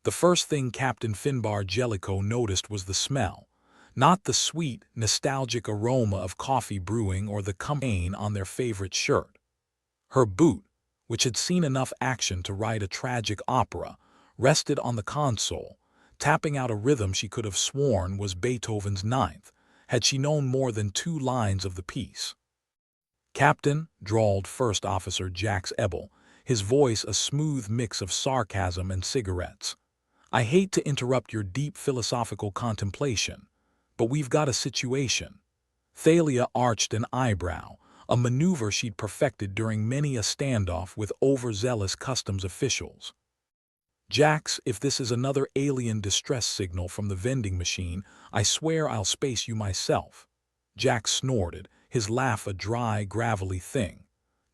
The first thing Captain Finbar Jellicoe noticed was the smell, not the sweet, nostalgic aroma of coffee brewing or the company on their favorite shirt. Her boot, which had seen enough action to write a tragic opera, rested on the console, tapping out a rhythm she could have sworn was Beethoven's Ninth, had she known more than 2 lines of the piece. "Captain," drawled First Officer Jax Ebel, his voice a smooth mix of sarcasm and cigarettes. "I hate to interrupt your deep philosophical contemplation, but we've got a situation." Thalia arched an eyebrow, a maneuver she'd perfected during many a standoff with overzealous customs officials. "Jax, if this is another alien distress signal from the vending machine, I swear I'll space you myself." Jax snorted, his laugh a dry, gravelly thing.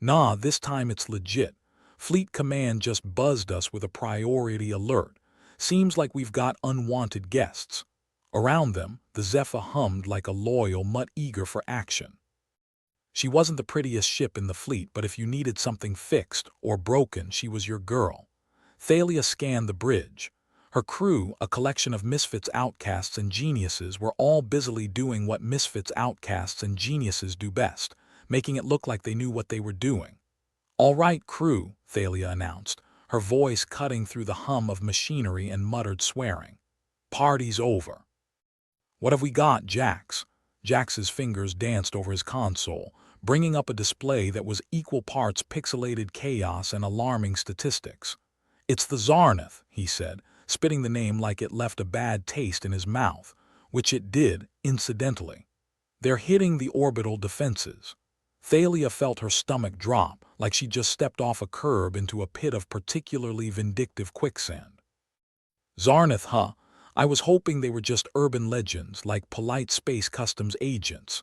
"Nah, this time it's legit. Fleet Command just buzzed us with a priority alert. Seems like we've got unwanted guests." Around them, the Zephyr hummed like a loyal mutt eager for action. She wasn't the prettiest ship in the fleet, but if you needed something fixed or broken, she was your girl. Thalia scanned the bridge. Her crew, a collection of misfits, outcasts, and geniuses, were all busily doing what misfits, outcasts, and geniuses do best, making it look like they knew what they were doing. "All right, crew," Thalia announced, her voice cutting through the hum of machinery and muttered swearing. "Party's over." "What have we got, Jax?" Jax's fingers danced over his console, bringing up a display that was equal parts pixelated chaos and alarming statistics. "It's the Zarnath," he said, spitting the name like it left a bad taste in his mouth, which it did, incidentally. "They're hitting the orbital defenses." Thalia felt her stomach drop, like she'd just stepped off a curb into a pit of particularly vindictive quicksand. "Zarnath, huh? I was hoping they were just urban legends like polite space customs agents."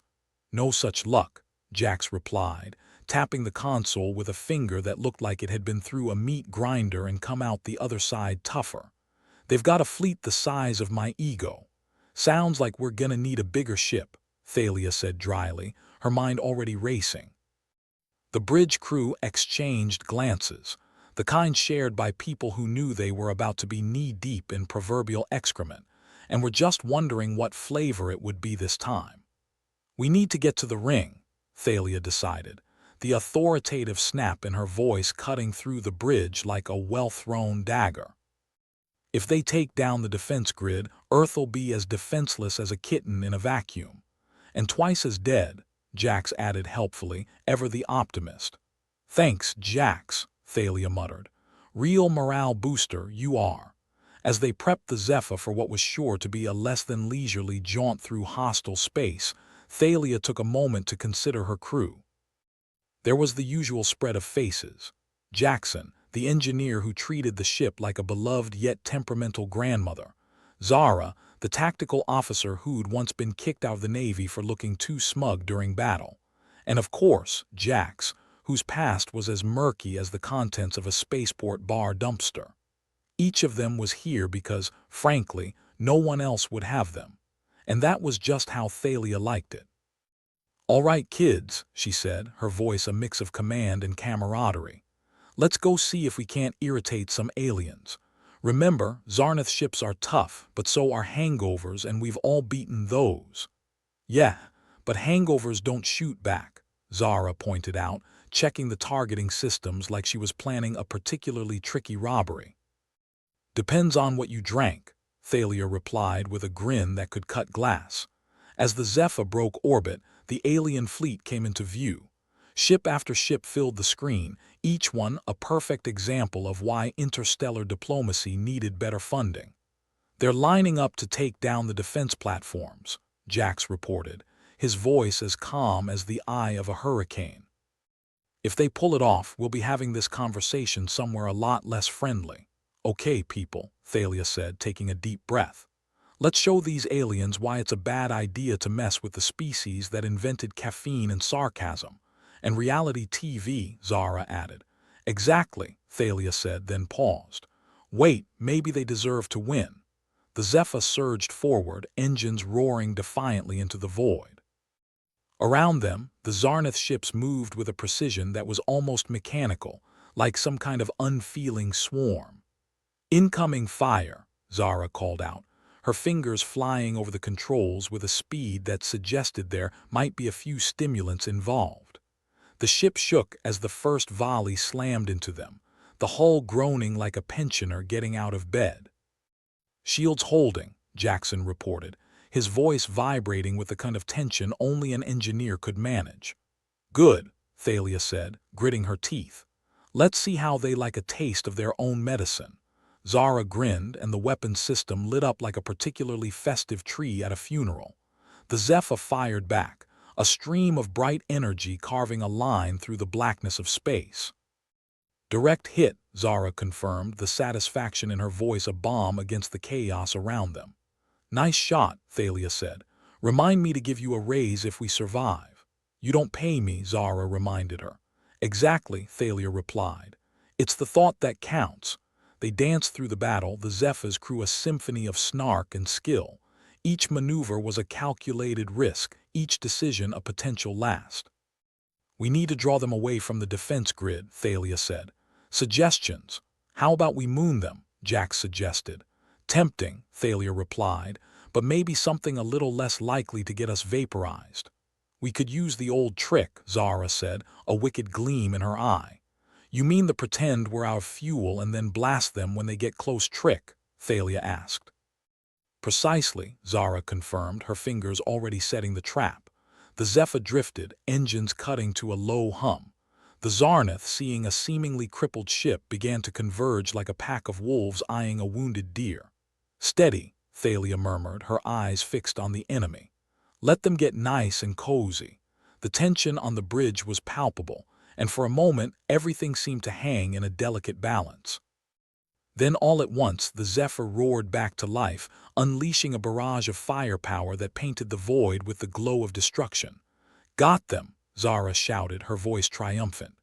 "No such luck," Jax replied, tapping the console with a finger that looked like it had been through a meat grinder and come out the other side tougher. "They've got a fleet the size of my ego." "Sounds like we're gonna need a bigger ship," Thalia said dryly, her mind already racing. The bridge crew exchanged glances, the kind shared by people who knew they were about to be knee-deep in proverbial excrement, and were just wondering what flavor it would be this time. "We need to get to the ring," Thalia decided, the authoritative snap in her voice cutting through the bridge like a well-thrown dagger. "If they take down the defense grid, Earth'll be as defenseless as a kitten in a vacuum. And twice as dead," Jax added helpfully, ever the optimist. "Thanks, Jax," Thalia muttered. "Real morale booster, you are." As they prepped the Zephyr for what was sure to be a less than leisurely jaunt through hostile space, Thalia took a moment to consider her crew. There was the usual spread of faces. Jackson, the engineer who treated the ship like a beloved yet temperamental grandmother. Zara, the tactical officer who'd once been kicked out of the Navy for looking too smug during battle. And of course, Jax, whose past was as murky as the contents of a spaceport bar dumpster. Each of them was here because, frankly, no one else would have them. And that was just how Thalia liked it. "All right, kids," she said, her voice a mix of command and camaraderie. "Let's go see if we can't irritate some aliens. Remember, Zarnath ships are tough, but so are hangovers, and we've all beaten those." "Yeah, but hangovers don't shoot back," Zara pointed out, checking the targeting systems like she was planning a particularly tricky robbery. "Depends on what you drank," Thalia replied with a grin that could cut glass. As the Zephyr broke orbit, the alien fleet came into view. Ship after ship filled the screen, each one a perfect example of why interstellar diplomacy needed better funding. "They're lining up to take down the defense platforms," Jax reported, his voice as calm as the eye of a hurricane. "If they pull it off, we'll be having this conversation somewhere a lot less friendly." "Okay, people," Thalia said, taking a deep breath. "Let's show these aliens why it's a bad idea to mess with the species that invented caffeine and sarcasm. And reality TV," Zara added. "Exactly," Thalia said, then paused. "Wait, maybe they deserve to win." The Zephyr surged forward, engines roaring defiantly into the void. Around them, the Zarnath ships moved with a precision that was almost mechanical, like some kind of unfeeling swarm. "Incoming fire," Zara called out, her fingers flying over the controls with a speed that suggested there might be a few stimulants involved. The ship shook as the first volley slammed into them, the hull groaning like a pensioner getting out of bed. "Shields holding," Jackson reported, his voice vibrating with the kind of tension only an engineer could manage. "Good," Thalia said, gritting her teeth. "Let's see how they like a taste of their own medicine." Zara grinned, and the weapons system lit up like a particularly festive tree at a funeral. The Zephyr fired back, a stream of bright energy carving a line through the blackness of space. "Direct hit," Zara confirmed, the satisfaction in her voice a bomb against the chaos around them. "Nice shot," Thalia said. "Remind me to give you a raise if we survive." "You don't pay me," Zara reminded her. "Exactly," Thalia replied. "It's the thought that counts." They danced through the battle, the Zephyrs crew a symphony of snark and skill. Each maneuver was a calculated risk, each decision a potential last. "We need to draw them away from the defense grid," Thalia said. "Suggestions? How about we moon them?" Jax suggested. "Tempting," Thalia replied, "but maybe something a little less likely to get us vaporized." "We could use the old trick," Zara said, a wicked gleam in her eye. "You mean the pretend we're out of fuel and then blast them when they get close trick?" Thalia asked. "Precisely," Zara confirmed, her fingers already setting the trap. The Zephyr drifted, engines cutting to a low hum. The Zarnath, seeing a seemingly crippled ship, began to converge like a pack of wolves eyeing a wounded deer. "Steady," Thalia murmured, her eyes fixed on the enemy. "Let them get nice and cozy." The tension on the bridge was palpable, and for a moment everything seemed to hang in a delicate balance. Then all at once the Zephyr roared back to life, unleashing a barrage of firepower that painted the void with the glow of destruction. "Got them!" Zara shouted, her voice triumphant.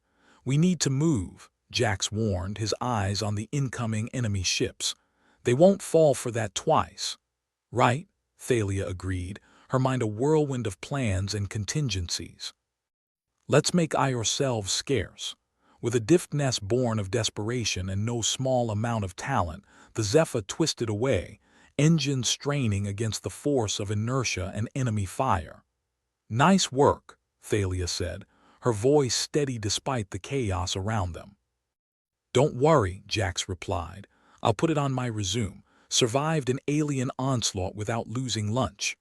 "We need to move," Jax warned, his eyes on the incoming enemy ships. "They won't fall for that twice." "Right," Thalia agreed, her mind a whirlwind of plans and contingencies. "Let's make ourselves scarce." With a deftness born of desperation and no small amount of talent, the Zephyr twisted away, engines straining against the force of inertia and enemy fire. "Nice work," Thalia said, her voice steady despite the chaos around them. "Don't worry," Jax replied. "I'll put it on my resume. Survived an alien onslaught without losing lunch."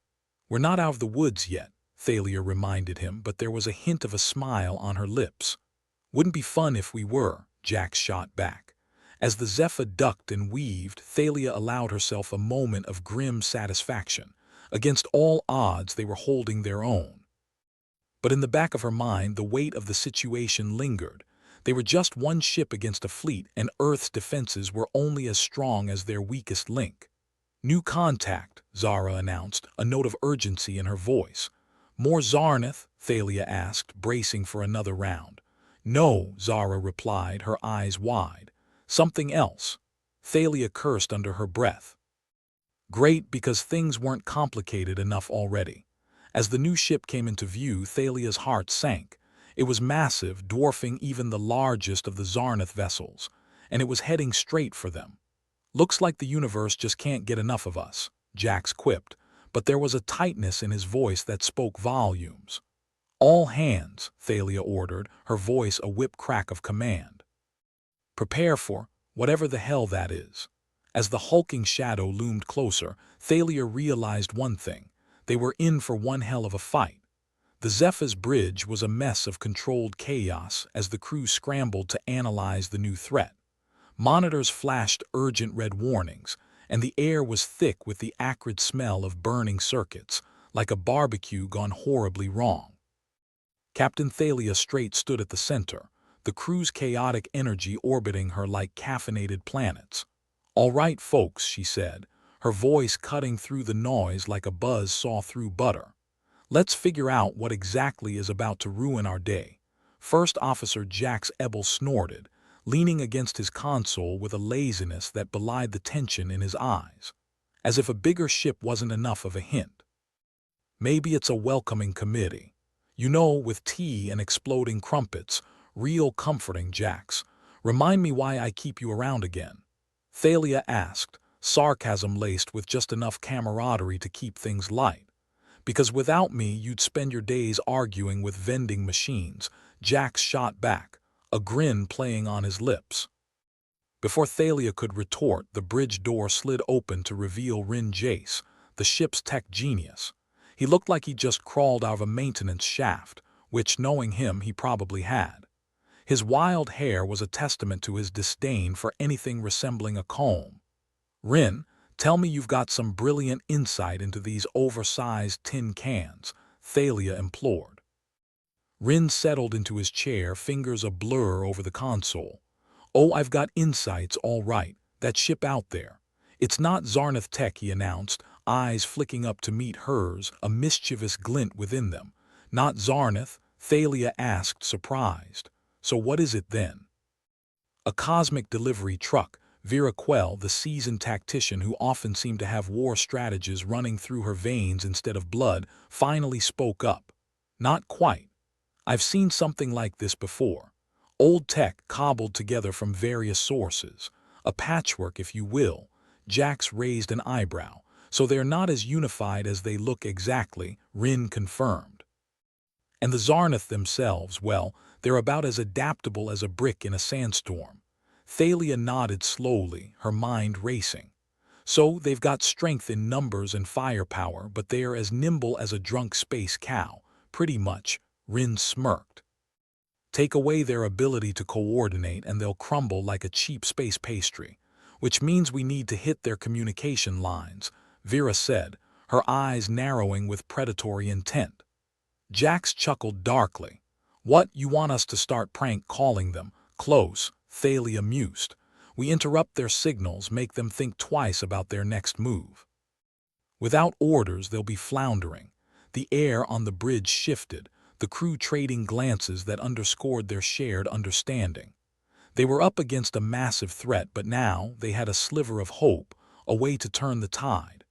"We're not out of the woods yet," Thalia reminded him, but there was a hint of a smile on her lips. "Wouldn't be fun if we were," Jax shot back. As the Zephyr ducked and weaved, Thalia allowed herself a moment of grim satisfaction. Against all odds, they were holding their own. But in the back of her mind, the weight of the situation lingered. They were just one ship against a fleet, and Earth's defenses were only as strong as their weakest link. "New contact," Zara announced, a note of urgency in her voice. "More Zarnath?" Thalia asked, bracing for another round. "No," Zara replied, her eyes wide. "Something else." Thalia cursed under her breath. Great, because things weren't complicated enough already. As the new ship came into view, Thalia's heart sank. It was massive, dwarfing even the largest of the Zarnath vessels, and it was heading straight for them. "Looks like the universe just can't get enough of us," Jax quipped, but there was a tightness in his voice that spoke volumes. "All hands," Thalia ordered, her voice a whip crack of command. "Prepare for whatever the hell that is." As the hulking shadow loomed closer, Thalia realized one thing. They were in for one hell of a fight. The Zephyr's bridge was a mess of controlled chaos as the crew scrambled to analyze the new threat. Monitors flashed urgent red warnings, and the air was thick with the acrid smell of burning circuits, like a barbecue gone horribly wrong. Captain Thalia Strait stood at the center, the crew's chaotic energy orbiting her like caffeinated planets. "All right, folks," she said, her voice cutting through the noise like a buzz saw through butter. "Let's figure out what exactly is about to ruin our day." First Officer Jax Ebel snorted, leaning against his console with a laziness that belied the tension in his eyes. As if a bigger ship wasn't enough of a hint. "Maybe it's a welcoming committee. You know, with tea and exploding crumpets. Real comforting, Jax. Remind me why I keep you around again." Thalia asked, sarcasm laced with just enough camaraderie to keep things light. Because without me, you'd spend your days arguing with vending machines, Jax shot back, a grin playing on his lips. Before Thalia could retort, the bridge door slid open to reveal Rin Jace, the ship's tech genius. He looked like he just crawled out of a maintenance shaft, which, knowing him, he probably had. His wild hair was a testament to his disdain for anything resembling a comb. Rin, tell me you've got some brilliant insight into these oversized tin cans, Thalia implored. Rin settled into his chair, fingers a blur over the console. Oh, I've got insights, all right. That ship out there. It's not Zarnath Tech, he announced, eyes flicking up to meet hers, a mischievous glint within them. Not Zarnath, Thalia asked, surprised. So what is it then? A cosmic delivery truck. Vera Quell, the seasoned tactician who often seemed to have war strategies running through her veins instead of blood, finally spoke up. Not quite. I've seen something like this before. Old tech cobbled together from various sources. A patchwork, if you will. Jax raised an eyebrow. So they're not as unified as they look exactly, Rin confirmed. And the Zarnath themselves, well, they're about as adaptable as a brick in a sandstorm. Thalia nodded slowly, her mind racing. So they've got strength in numbers and firepower, but they are as nimble as a drunk space cow, pretty much, Rin smirked. Take away their ability to coordinate and they'll crumble like a cheap space pastry, which means we need to hit their communication lines, Vera said, her eyes narrowing with predatory intent. Jax chuckled darkly. What, you want us to start prank calling them? Close, Thalia mused. We interrupt their signals, make them think twice about their next move. Without orders, they'll be floundering. The air on the bridge shifted, the crew trading glances that underscored their shared understanding. They were up against a massive threat, but now they had a sliver of hope, a way to turn the tide.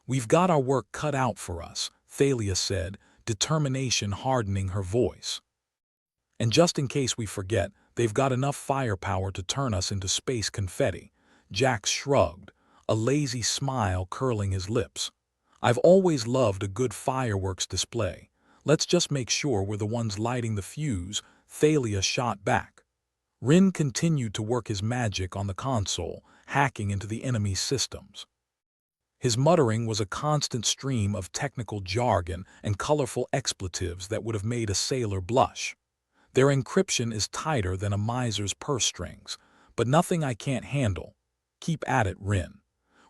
We've got our work cut out for us, Thalia said, determination hardening her voice. And just in case we forget, they've got enough firepower to turn us into space confetti. Jax shrugged, a lazy smile curling his lips. I've always loved a good fireworks display. Let's just make sure we're the ones lighting the fuse, Thalia shot back. Rin continued to work his magic on the console, hacking into the enemy's systems. His muttering was a constant stream of technical jargon and colorful expletives that would have made a sailor blush. Their encryption is tighter than a miser's purse strings, but nothing I can't handle. Keep at it, Rin.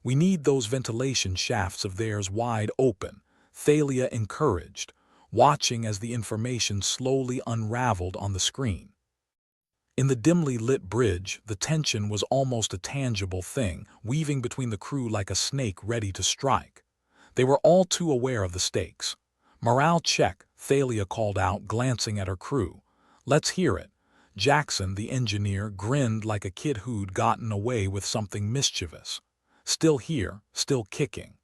We need those ventilation shafts of theirs wide open, Thalia encouraged, watching as the information slowly unraveled on the screen. In the dimly lit bridge, the tension was almost a tangible thing, weaving between the crew like a snake ready to strike. They were all too aware of the stakes. Morale check, Thalia called out, glancing at her crew. Let's hear it. Jackson, the engineer, grinned like a kid who'd gotten away with something mischievous. Still here, still kicking.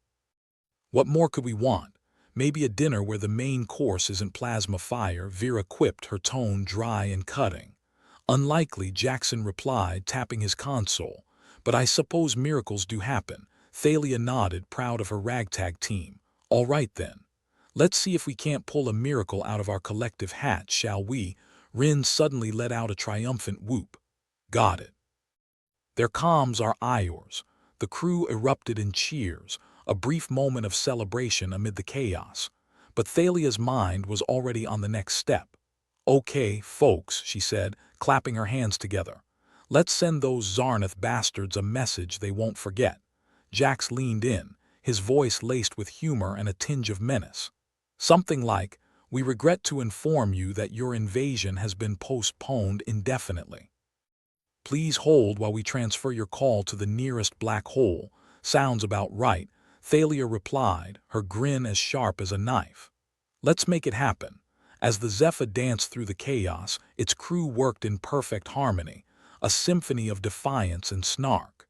What more could we want? Maybe a dinner where the main course isn't plasma fire, Vera quipped, her tone dry and cutting. Unlikely, Jackson replied, tapping his console. But I suppose miracles do happen. Thalia nodded, proud of her ragtag team. All right then. Let's see if we can't pull a miracle out of our collective hat, shall we? Rin suddenly let out a triumphant whoop. Got it. Their comms are yours. The crew erupted in cheers, a brief moment of celebration amid the chaos. But Thalia's mind was already on the next step. Okay, folks, she said, clapping her hands together. Let's send those Zarnath bastards a message they won't forget. Jax leaned in, his voice laced with humor and a tinge of menace. Something like, we regret to inform you that your invasion has been postponed indefinitely. Please hold while we transfer your call to the nearest black hole. Sounds about right, Thalia replied, her grin as sharp as a knife. Let's make it happen. As the Zephyr danced through the chaos, its crew worked in perfect harmony, a symphony of defiance and snark.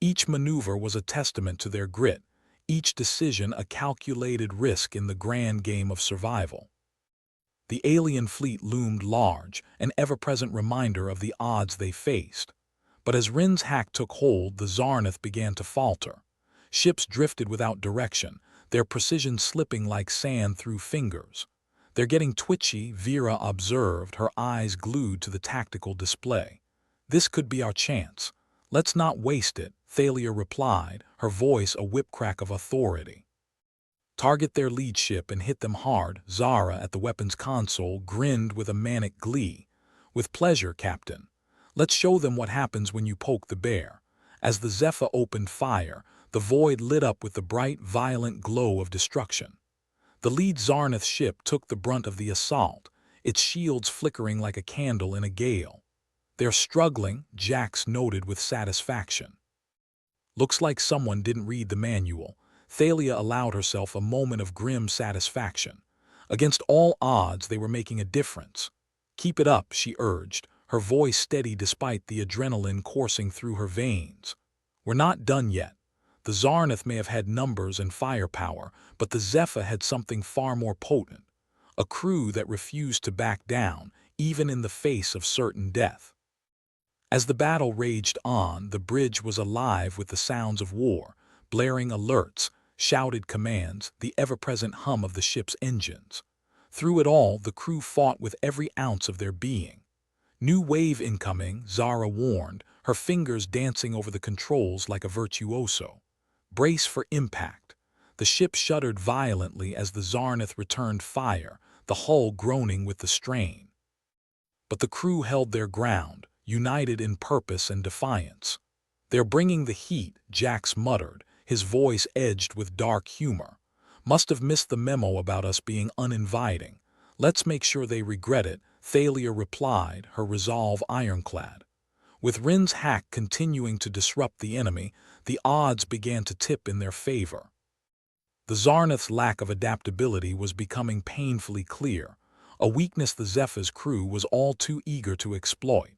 Each maneuver was a testament to their grit, each decision a calculated risk in the grand game of survival. The alien fleet loomed large, an ever-present reminder of the odds they faced. But as Rin's hack took hold, the Zarnath began to falter. Ships drifted without direction, their precision slipping like sand through fingers. "They're getting twitchy," Vera observed, her eyes glued to the tactical display. "This could be our chance. Let's not waste it," Thalia replied, her voice a whipcrack of authority. "Target their lead ship and hit them hard." Zara, at the weapons console, grinned with a manic glee. "With pleasure, Captain. Let's show them what happens when you poke the bear." As the Zephyr opened fire, the void lit up with the bright, violent glow of destruction. The lead Zarnath ship took the brunt of the assault, its shields flickering like a candle in a gale. "They're struggling," Jax noted with satisfaction. "Looks like someone didn't read the manual." Thalia allowed herself a moment of grim satisfaction. Against all odds, they were making a difference. "Keep it up," she urged, her voice steady despite the adrenaline coursing through her veins. "We're not done yet. The Zarnath may have had numbers and firepower, but the Zephyr had something far more potent. A crew that refused to back down, even in the face of certain death." As the battle raged on, the bridge was alive with the sounds of war, blaring alerts, shouted commands, the ever-present hum of the ship's engines. Through it all, the crew fought with every ounce of their being. "New wave incoming," Zara warned, her fingers dancing over the controls like a virtuoso. "Brace for impact." The ship shuddered violently as the Zarnath returned fire, the hull groaning with the strain. But the crew held their ground, united in purpose and defiance. "They're bringing the heat," Jax muttered, his voice edged with dark humor. "Must have missed the memo about us being uninviting. Let's make sure they regret it," Thalia replied, her resolve ironclad. With Rin's hack continuing to disrupt the enemy, the odds began to tip in their favor. The Zarnath's lack of adaptability was becoming painfully clear, a weakness the Zephyr's crew was all too eager to exploit.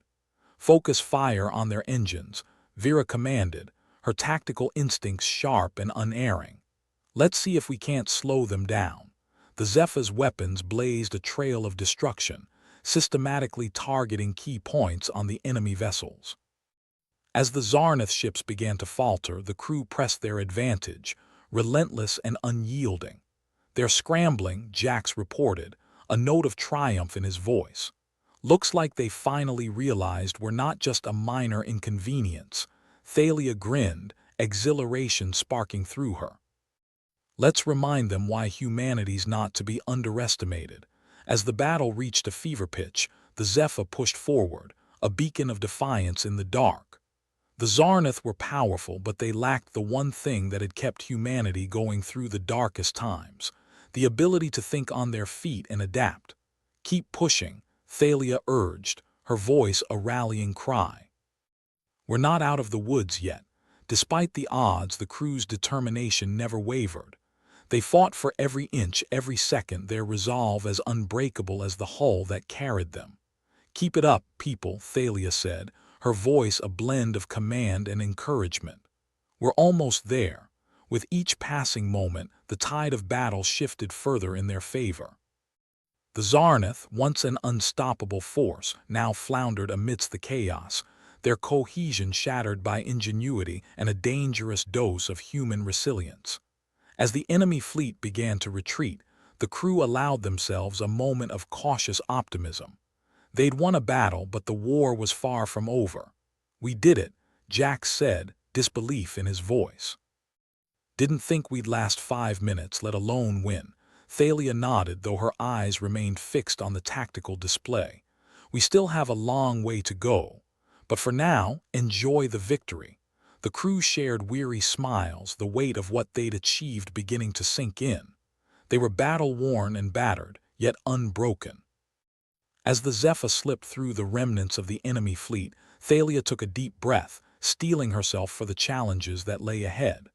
"Focus fire on their engines," Vera commanded, her tactical instincts sharp and unerring. "Let's see if we can't slow them down." The Zephyr's weapons blazed a trail of destruction, systematically targeting key points on the enemy vessels. As the Zarnath ships began to falter, the crew pressed their advantage, relentless and unyielding. "They're scrambling," Jax reported, a note of triumph in his voice. "Looks like they finally realized we're not just a minor inconvenience." Thalia grinned, exhilaration sparking through her. "Let's remind them why humanity's not to be underestimated." As the battle reached a fever pitch, the Zephyr pushed forward, a beacon of defiance in the dark. The Zarnath were powerful, but they lacked the one thing that had kept humanity going through the darkest times: the ability to think on their feet and adapt. "Keep pushing," Thalia urged, her voice a rallying cry. "We're not out of the woods yet." Despite the odds, the crew's determination never wavered. They fought for every inch, every second, their resolve as unbreakable as the hull that carried them. "Keep it up, people," Thalia said, her voice a blend of command and encouragement. "We're almost there." With each passing moment, the tide of battle shifted further in their favor. The Zarnath, once an unstoppable force, now floundered amidst the chaos, their cohesion shattered by ingenuity and a dangerous dose of human resilience. As the enemy fleet began to retreat, the crew allowed themselves a moment of cautious optimism. They'd won a battle, but the war was far from over. "We did it," Jax said, disbelief in his voice. "Didn't think we'd last 5 minutes, let alone win." Thalia nodded, though her eyes remained fixed on the tactical display. "We still have a long way to go. But for now, enjoy the victory." The crew shared weary smiles, the weight of what they'd achieved beginning to sink in. They were battle-worn and battered, yet unbroken. As the Zephyr slipped through the remnants of the enemy fleet, Thalia took a deep breath, steeling herself for the challenges that lay ahead.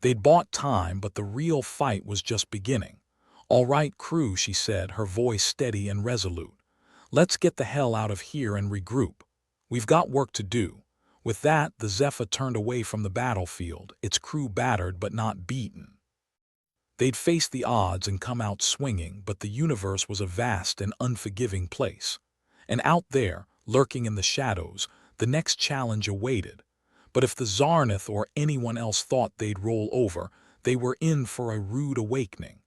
They'd bought time, but the real fight was just beginning. "All right, crew," she said, her voice steady and resolute. "Let's get the hell out of here and regroup. We've got work to do." With that, the Zephyr turned away from the battlefield, its crew battered but not beaten. They'd faced the odds and come out swinging, but the universe was a vast and unforgiving place. And out there, lurking in the shadows, The next challenge awaited. But if the Zarnath or anyone else thought they'd roll over, they were in for a rude awakening.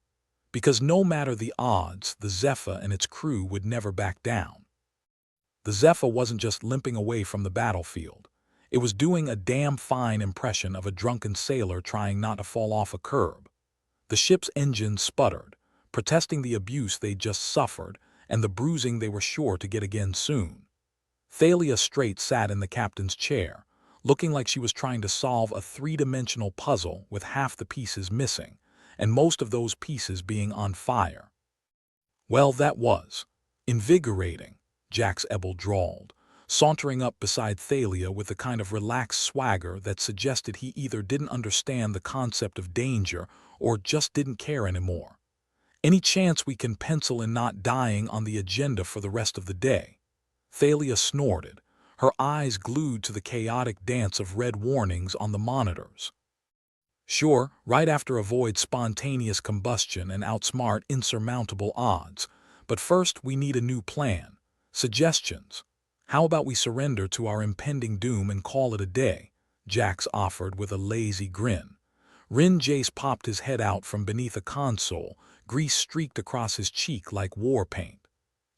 Because no matter the odds, the Zephyr and its crew would never back down. The Zephyr wasn't just limping away from the battlefield. It was doing a damn fine impression of a drunken sailor trying not to fall off a curb. The ship's engine sputtered, protesting the abuse they'd just suffered and the bruising they were sure to get again soon. Thalia Strait sat in the captain's chair, looking like she was trying to solve a three-dimensional puzzle with half the pieces missing, and most of those pieces being on fire. Well, that was invigorating, Jax Ebel drawled, sauntering up beside Thalia with the kind of relaxed swagger that suggested he either didn't understand the concept of danger or just didn't care anymore. Any chance we can pencil in not dying on the agenda for the rest of the day? Thalia snorted, her eyes glued to the chaotic dance of red warnings on the monitors. Sure, right after avoid spontaneous combustion and outsmart insurmountable odds, but first we need a new plan. Suggestions. How about we surrender to our impending doom and call it a day? Jax offered with a lazy grin. Rin Jace popped his head out from beneath a console, grease streaked across his cheek like war paint.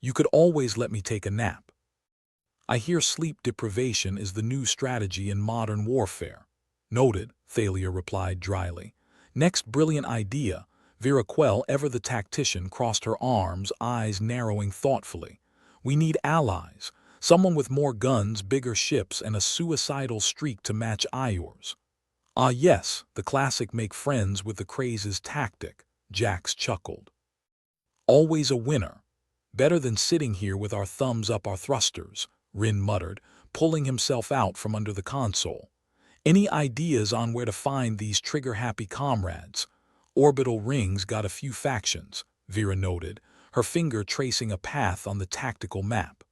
You could always let me take a nap. I hear sleep deprivation is the new strategy in modern warfare. Noted, Thalia replied dryly. Next brilliant idea. Viraquel, ever the tactician, crossed her arms, eyes narrowing thoughtfully. We need allies, someone with more guns, bigger ships, and a suicidal streak to match Ior's. Ah yes, the classic make friends with the craze's tactic, Jax chuckled. Always a winner. Better than sitting here with our thumbs up our thrusters, Rin muttered, pulling himself out from under the console. Any ideas on where to find these trigger-happy comrades? Orbital rings got a few factions, Vera noted, her finger tracing a path on the tactical map.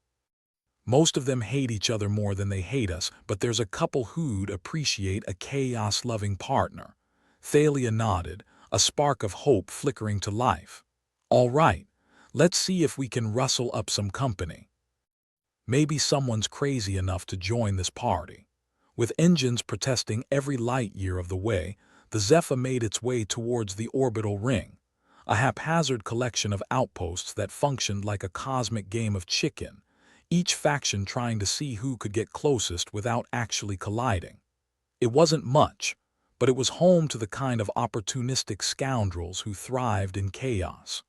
Most of them hate each other more than they hate us, but there's a couple who'd appreciate a chaos-loving partner. Thalia nodded, a spark of hope flickering to life. All right, let's see if we can rustle up some company. Maybe someone's crazy enough to join this party. With engines protesting every light year of the way, the Zephyr made its way towards the orbital ring, a haphazard collection of outposts that functioned like a cosmic game of chicken, each faction trying to see who could get closest without actually colliding. It wasn't much, but it was home to the kind of opportunistic scoundrels who thrived in chaos.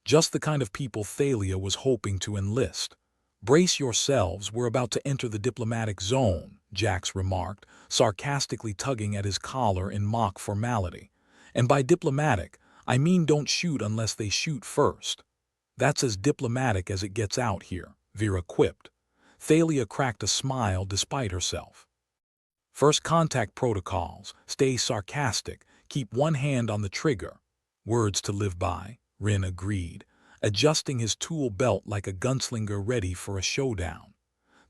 Just the kind of people Thalia was hoping to enlist. Brace yourselves, we're about to enter the diplomatic zone, Jax remarked, sarcastically tugging at his collar in mock formality. And by diplomatic, I mean don't shoot unless they shoot first. That's as diplomatic as it gets out here, Vera quipped. Thalia cracked a smile despite herself. First contact protocols, stay sarcastic, keep one hand on the trigger. Words to live by, Rin agreed, adjusting his tool belt like a gunslinger ready for a showdown.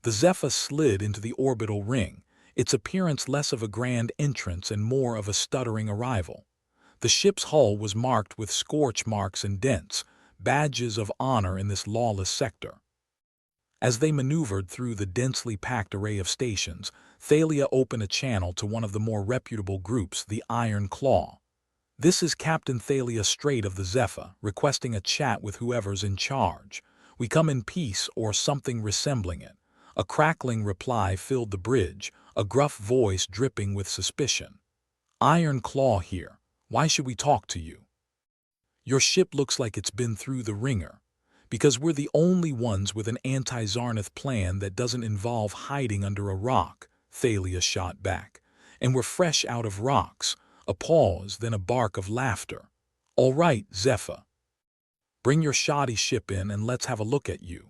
The Zephyr slid into the orbital ring, its appearance less of a grand entrance and more of a stuttering arrival. The ship's hull was marked with scorch marks and dents, badges of honor in this lawless sector. As they maneuvered through the densely packed array of stations, Thalia opened a channel to one of the more reputable groups, the Iron Claw. This is Captain Thalia Strait of the Zephyr, requesting a chat with whoever's in charge. We come in peace or something resembling it. A crackling reply filled the bridge, a gruff voice dripping with suspicion. Iron Claw here. Why should we talk to you? Your ship looks like it's been through the ringer. Because we're the only ones with an anti-Zarnath plan that doesn't involve hiding under a rock, Thalia shot back. And we're fresh out of rocks. A pause, then a bark of laughter. All right, Zephyr. Bring your shoddy ship in and let's have a look at you.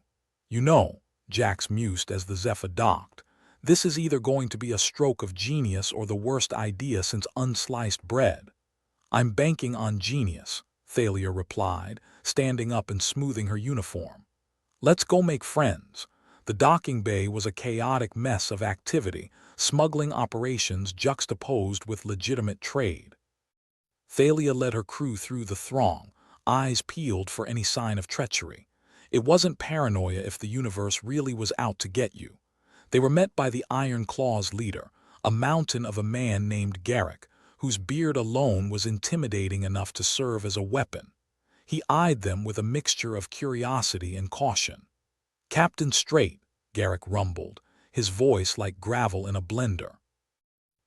You know, Jax mused as the Zephyr docked, this is either going to be a stroke of genius or the worst idea since unsliced bread. I'm banking on genius, Thalia replied, standing up and smoothing her uniform. Let's go make friends. The docking bay was a chaotic mess of activity, smuggling operations juxtaposed with legitimate trade. Thalia led her crew through the throng, eyes peeled for any sign of treachery. It wasn't paranoia if the universe really was out to get you. They were met by the Iron Claw's leader, a mountain of a man named Garrick, whose beard alone was intimidating enough to serve as a weapon. He eyed them with a mixture of curiosity and caution. "Captain Straight," Garrick rumbled, his voice like gravel in a blender.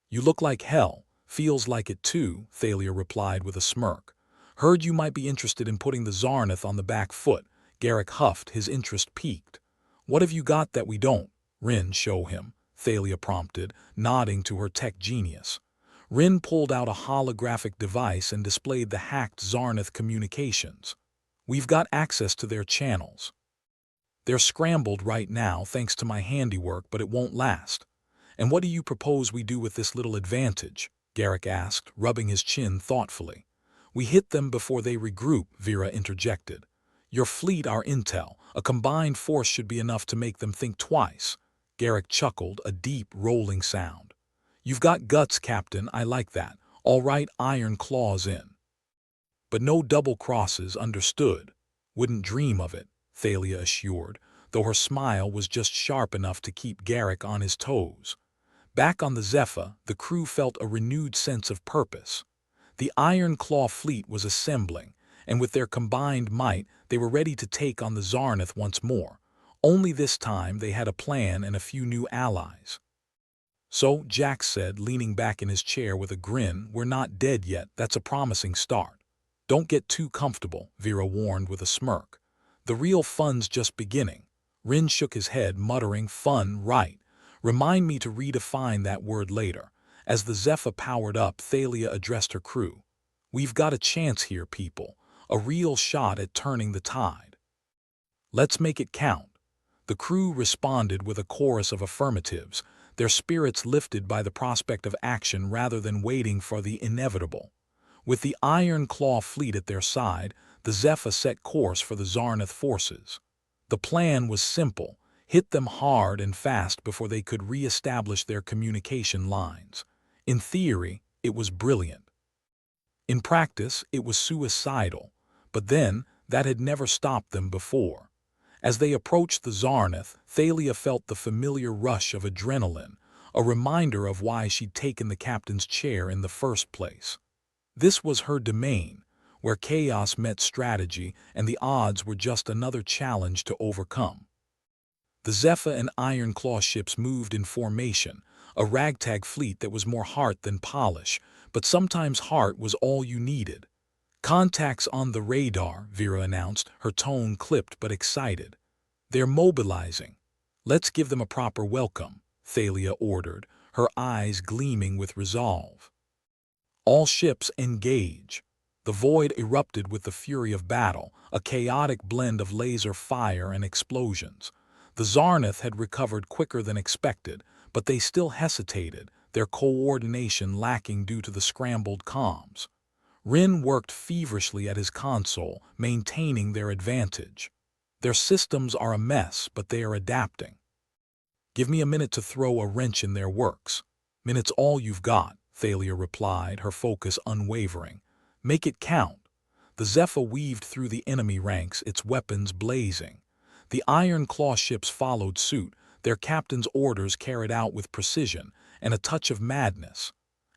"You look like hell. Feels like it too," Thalia replied with a smirk. "Heard you might be interested in putting the Zarnath on the back foot." Garrick huffed, his interest piqued. "What have you got that we don't?" "Rin, show him," Thalia prompted, nodding to her tech genius. Rin pulled out a holographic device and displayed the hacked Zarnath communications. "We've got access to their channels. They're scrambled right now thanks to my handiwork, but it won't last." "And what do you propose we do with this little advantage?" Garrick asked, rubbing his chin thoughtfully. "We hit them before they regroup," Vera interjected. "Your fleet, our intel. A combined force should be enough to make them think twice." Garrick chuckled, a deep, rolling sound. "You've got guts, Captain, I like that. All right, Iron Claws in. But no double crosses, understood." "Wouldn't dream of it," Thalia assured, though her smile was just sharp enough to keep Garrick on his toes. Back on the Zephyr, the crew felt a renewed sense of purpose. The Iron Claw fleet was assembling, and with their combined might, they were ready to take on the Zarnath once more. Only this time they had a plan and a few new allies. "So," Jack said, leaning back in his chair with a grin, "we're not dead yet. That's a promising start." "Don't get too comfortable," Vera warned with a smirk. "The real fun's just beginning." Rin shook his head, muttering, "Fun, right. Remind me to redefine that word later." As the Zephyr powered up, Thalia addressed her crew. "We've got a chance here, people. A real shot at turning the tide. Let's make it count." The crew responded with a chorus of affirmatives, their spirits lifted by the prospect of action rather than waiting for the inevitable. With the Iron Claw fleet at their side, the Zephyr set course for the Zarnath forces. The plan was simple: hit them hard and fast before they could re-establish their communication lines. In theory, it was brilliant. In practice, it was suicidal, but then, that had never stopped them before. As they approached the Zarnath, Thalia felt the familiar rush of adrenaline, a reminder of why she'd taken the captain's chair in the first place. This was her domain, where chaos met strategy and the odds were just another challenge to overcome. The Zephyr and Iron Claw ships moved in formation, a ragtag fleet that was more heart than polish, but sometimes heart was all you needed. "Contacts on the radar," Vera announced, her tone clipped but excited. "They're mobilizing." "Let's give them a proper welcome," Thalia ordered, her eyes gleaming with resolve. "All ships engage." The void erupted with the fury of battle, a chaotic blend of laser fire and explosions. The Zarnath had recovered quicker than expected, but they still hesitated, their coordination lacking due to the scrambled comms. Rin worked feverishly at his console, maintaining their advantage. "Their systems are a mess, but they are adapting." "Give me a minute to throw a wrench in their works." "Minute's all you've got," Thalia replied, her focus unwavering. "Make it count." The Zephyr weaved through the enemy ranks, its weapons blazing. The Iron Claw ships followed suit, their captain's orders carried out with precision and a touch of madness.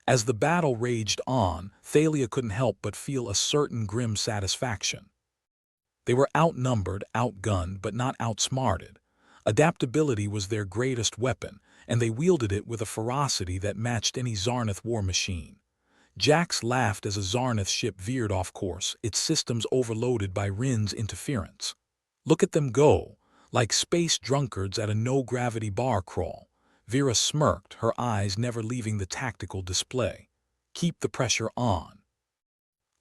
As the battle raged on, Thalia couldn't help but feel a certain grim satisfaction. They were outnumbered, outgunned, but not outsmarted. Adaptability was their greatest weapon, and they wielded it with a ferocity that matched any Zarnath war machine. Jax laughed as a Zarnath ship veered off course, its systems overloaded by Rin's interference. "Look at them go, like space drunkards at a no-gravity bar crawl." Vera smirked, her eyes never leaving the tactical display. "Keep the pressure on.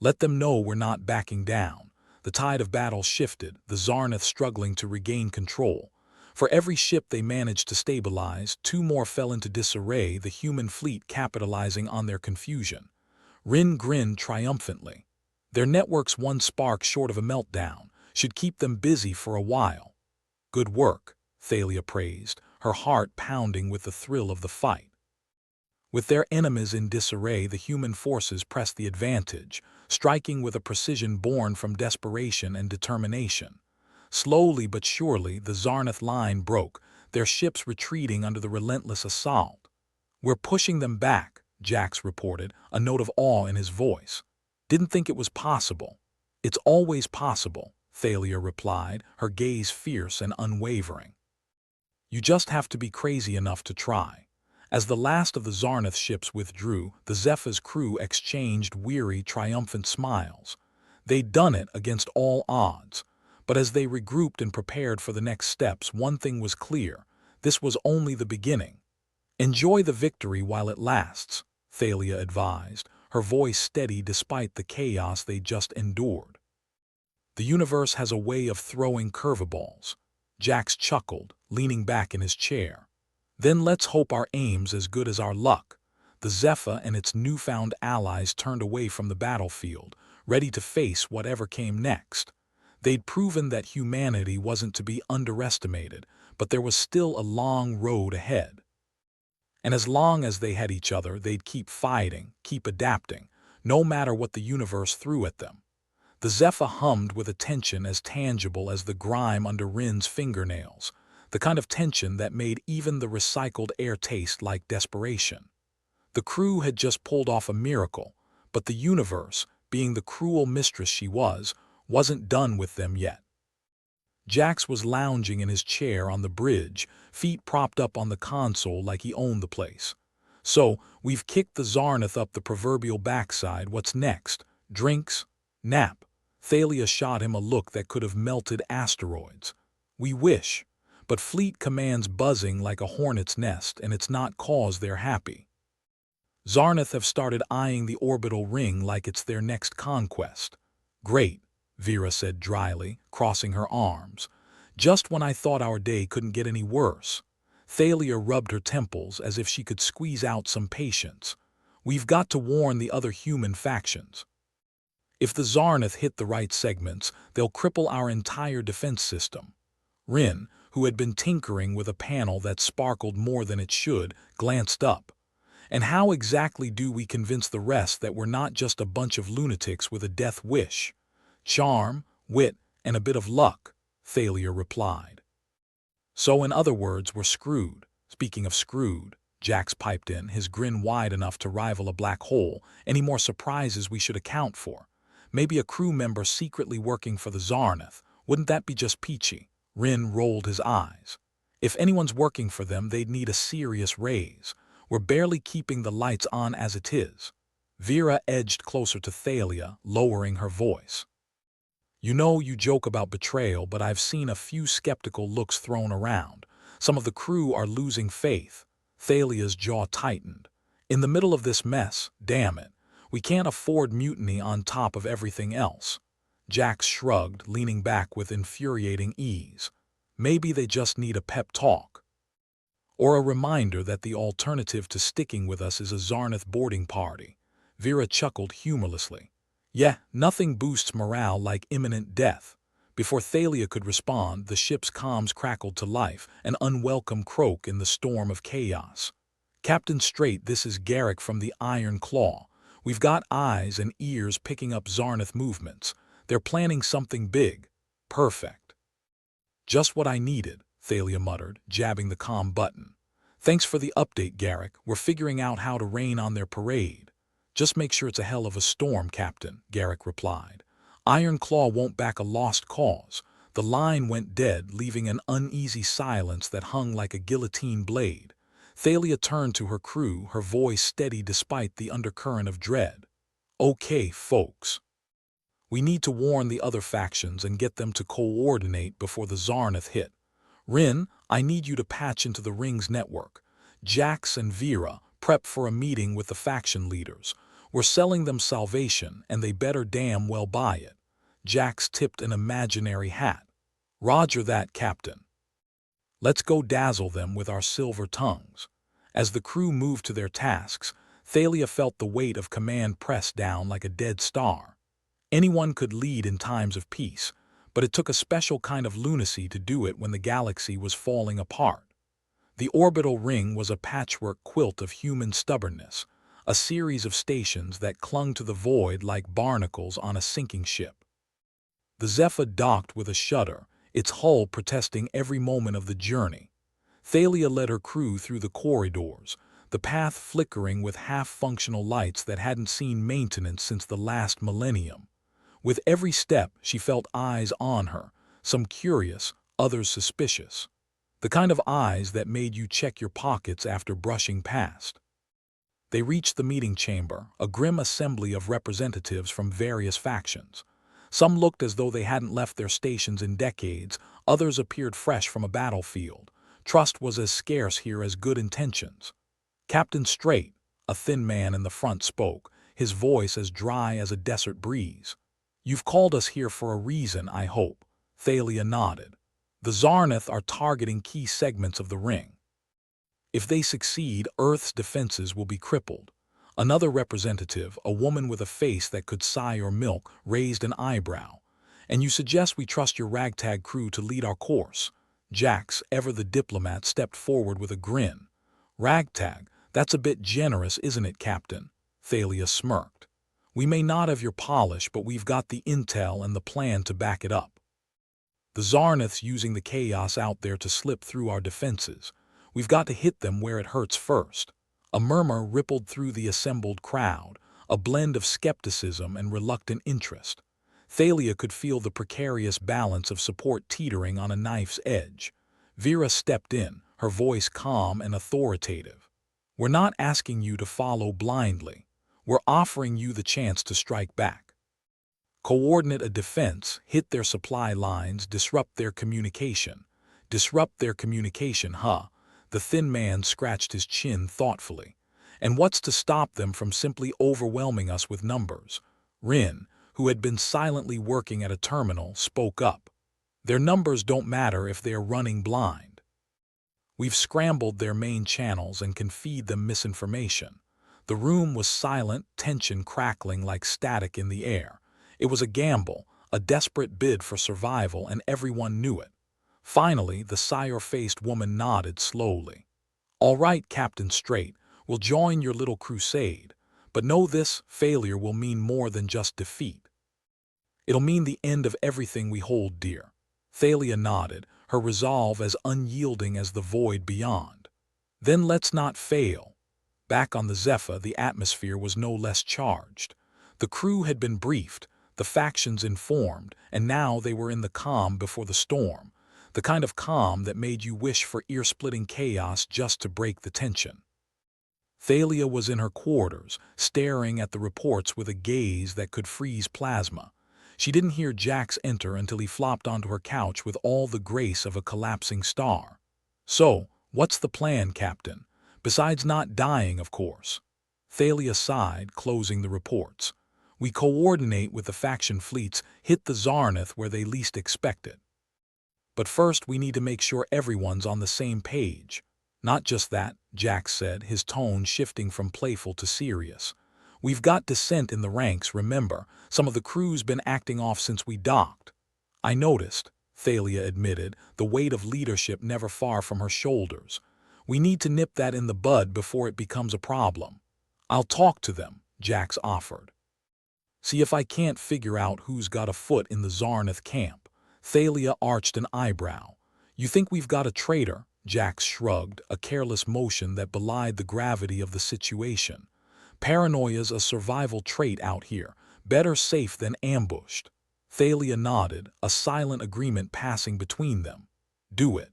Let them know we're not backing down." The tide of battle shifted, the Zarnath struggling to regain control. For every ship they managed to stabilize, two more fell into disarray, the human fleet capitalizing on their confusion. Rin grinned triumphantly. Their network's one spark short of a meltdown, should keep them busy for a while. "Good work," Thalia praised, her heart pounding with the thrill of the fight. With their enemies in disarray, the human forces pressed the advantage, striking with a precision born from desperation and determination. Slowly but surely, the Zarnath line broke, their ships retreating under the relentless assault. "We're pushing them back," Jax reported, a note of awe in his voice. "Didn't think it was possible." "It's always possible," Thalia replied, her gaze fierce and unwavering. "You just have to be crazy enough to try." As the last of the Zarnath ships withdrew, the Zepha's crew exchanged weary, triumphant smiles. They'd done it against all odds. But as they regrouped and prepared for the next steps, one thing was clear: this was only the beginning. "Enjoy the victory while it lasts," Thalia advised, her voice steady despite the chaos they'd just endured. "The universe has a way of throwing curveballs." Jax chuckled, leaning back in his chair. "Then let's hope our aim's as good as our luck." The Zepha and its newfound allies turned away from the battlefield, ready to face whatever came next. They'd proven that humanity wasn't to be underestimated, but there was still a long road ahead. And as long as they had each other, they'd keep fighting, keep adapting, no matter what the universe threw at them. The Zepha hummed with a tension as tangible as the grime under Rin's fingernails, the kind of tension that made even the recycled air taste like desperation. The crew had just pulled off a miracle, but the universe, being the cruel mistress she was, wasn't done with them yet. Jax was lounging in his chair on the bridge, feet propped up on the console like he owned the place. "So, we've kicked the Zarnath up the proverbial backside. What's next? Drinks? Nap?" Thalia shot him a look that could have melted asteroids. "We wish. But Fleet Command's buzzing like a hornet's nest, and it's not 'cause they're happy. Zarnath have started eyeing the orbital ring like it's their next conquest." "Great," Vera said dryly, crossing her arms. "Just when I thought our day couldn't get any worse." Thalia rubbed her temples as if she could squeeze out some patience. "We've got to warn the other human factions. If the Zarnath hit the right segments, they'll cripple our entire defense system." Rin, who had been tinkering with a panel that sparkled more than it should, glanced up. "And how exactly do we convince the rest that we're not just a bunch of lunatics with a death wish?" "Charm, wit, and a bit of luck," Thalia replied. "So in other words, we're screwed." "Speaking of screwed," Jax piped in, his grin wide enough to rival a black hole, "any more surprises we should account for? Maybe a crew member secretly working for the Zarnath. Wouldn't that be just peachy?" Rin rolled his eyes. "If anyone's working for them, they'd need a serious raise. We're barely keeping the lights on as it is." Vera edged closer to Thalia, lowering her voice. "You know you joke about betrayal, but I've seen a few skeptical looks thrown around. Some of the crew are losing faith." Thalia's jaw tightened. "In the middle of this mess, damn it, we can't afford mutiny on top of everything else." Jax shrugged, leaning back with infuriating ease. "Maybe they just need a pep talk. Or a reminder that the alternative to sticking with us is a Zarnath boarding party." Vera chuckled humorlessly. "Yeah, nothing boosts morale like imminent death." Before Thalia could respond, the ship's comms crackled to life, an unwelcome croak in the storm of chaos. "Captain Straight, this is Garrick from the Iron Claw. We've got eyes and ears picking up Zarnath movements. They're planning something big." "Perfect. Just what I needed," Thalia muttered, jabbing the comm button. "Thanks for the update, Garrick. We're figuring out how to rain on their parade." "Just make sure it's a hell of a storm, Captain," Garrick replied. "Iron Claw won't back a lost cause." The line went dead, leaving an uneasy silence that hung like a guillotine blade. Thalia turned to her crew, her voice steady despite the undercurrent of dread. "Okay, folks. We need to warn the other factions and get them to coordinate before the Zarnath hit. Rin, I need you to patch into the ring's network. Jax and Vera, prep for a meeting with the faction leaders. We're selling them salvation, and they better damn well buy it." Jax tipped an imaginary hat. "Roger that, Captain. Let's go dazzle them with our silver tongues." As the crew moved to their tasks, Thalia felt the weight of command press down like a dead star. Anyone could lead in times of peace, but it took a special kind of lunacy to do it when the galaxy was falling apart. The orbital ring was a patchwork quilt of human stubbornness, a series of stations that clung to the void like barnacles on a sinking ship. The Zepha docked with a shudder, its hull protesting every moment of the journey. Thalia led her crew through the corridors, the path flickering with half-functional lights that hadn't seen maintenance since the last millennium. With every step, she felt eyes on her, some curious, others suspicious. The kind of eyes that made you check your pockets after brushing past. They reached the meeting chamber, a grim assembly of representatives from various factions. Some looked as though they hadn't left their stations in decades, others appeared fresh from a battlefield. Trust was as scarce here as good intentions. Captain Straight, a thin man in the front, spoke, his voice as dry as a desert breeze. "You've called us here for a reason, I hope." Thalia nodded. "The Zarnath are targeting key segments of the ring. If they succeed, Earth's defenses will be crippled." Another representative, a woman with a face that could sigh or milk, raised an eyebrow. "And you suggest we trust your ragtag crew to lead our course?" Jax, ever the diplomat, stepped forward with a grin. "Ragtag? That's a bit generous, isn't it, Captain?" Thalia smirked. "We may not have your polish, but we've got the intel and the plan to back it up. The Zarnath's using the chaos out there to slip through our defenses. We've got to hit them where it hurts first." A murmur rippled through the assembled crowd, a blend of skepticism and reluctant interest. Thalia could feel the precarious balance of support teetering on a knife's edge. Vera stepped in, her voice calm and authoritative. "We're not asking you to follow blindly. We're offering you the chance to strike back. Coordinate a defense, hit their supply lines, disrupt their communication." Disrupt their communication, huh? The thin man scratched his chin thoughtfully. "And what's to stop them from simply overwhelming us with numbers?" Rin, who had been silently working at a terminal, spoke up. "Their numbers don't matter if they are running blind. We've scrambled their main channels and can feed them misinformation." The room was silent, tension crackling like static in the air. It was a gamble, a desperate bid for survival, and everyone knew it. Finally, the sire-faced woman nodded slowly. "All right, Captain Straight, we'll join your little crusade. But know this, failure will mean more than just defeat. It'll mean the end of everything we hold dear." Thalia nodded, her resolve as unyielding as the void beyond. "Then let's not fail." Back on the Zephyr, the atmosphere was no less charged. The crew had been briefed, the factions informed, and now they were in the calm before the storm. The kind of calm that made you wish for ear-splitting chaos just to break the tension. Thalia was in her quarters, staring at the reports with a gaze that could freeze plasma. She didn't hear Jax enter until he flopped onto her couch with all the grace of a collapsing star. "So, what's the plan, Captain? Besides not dying, of course." Thalia sighed, closing the reports. "We coordinate with the faction fleets, hit the Zarnath where they least expect it. But first we need to make sure everyone's on the same page." "Not just that," Jax said, his tone shifting from playful to serious. "We've got dissent in the ranks, remember. Some of the crew's been acting off since we docked." "I noticed," Thalia admitted, the weight of leadership never far from her shoulders. "We need to nip that in the bud before it becomes a problem." "I'll talk to them," Jax offered. "See if I can't figure out who's got a foot in the Zarnath camp." Thalia arched an eyebrow. "You think we've got a traitor?" Jax shrugged, a careless motion that belied the gravity of the situation. "Paranoia's a survival trait out here. Better safe than ambushed." Thalia nodded, a silent agreement passing between them. "Do it.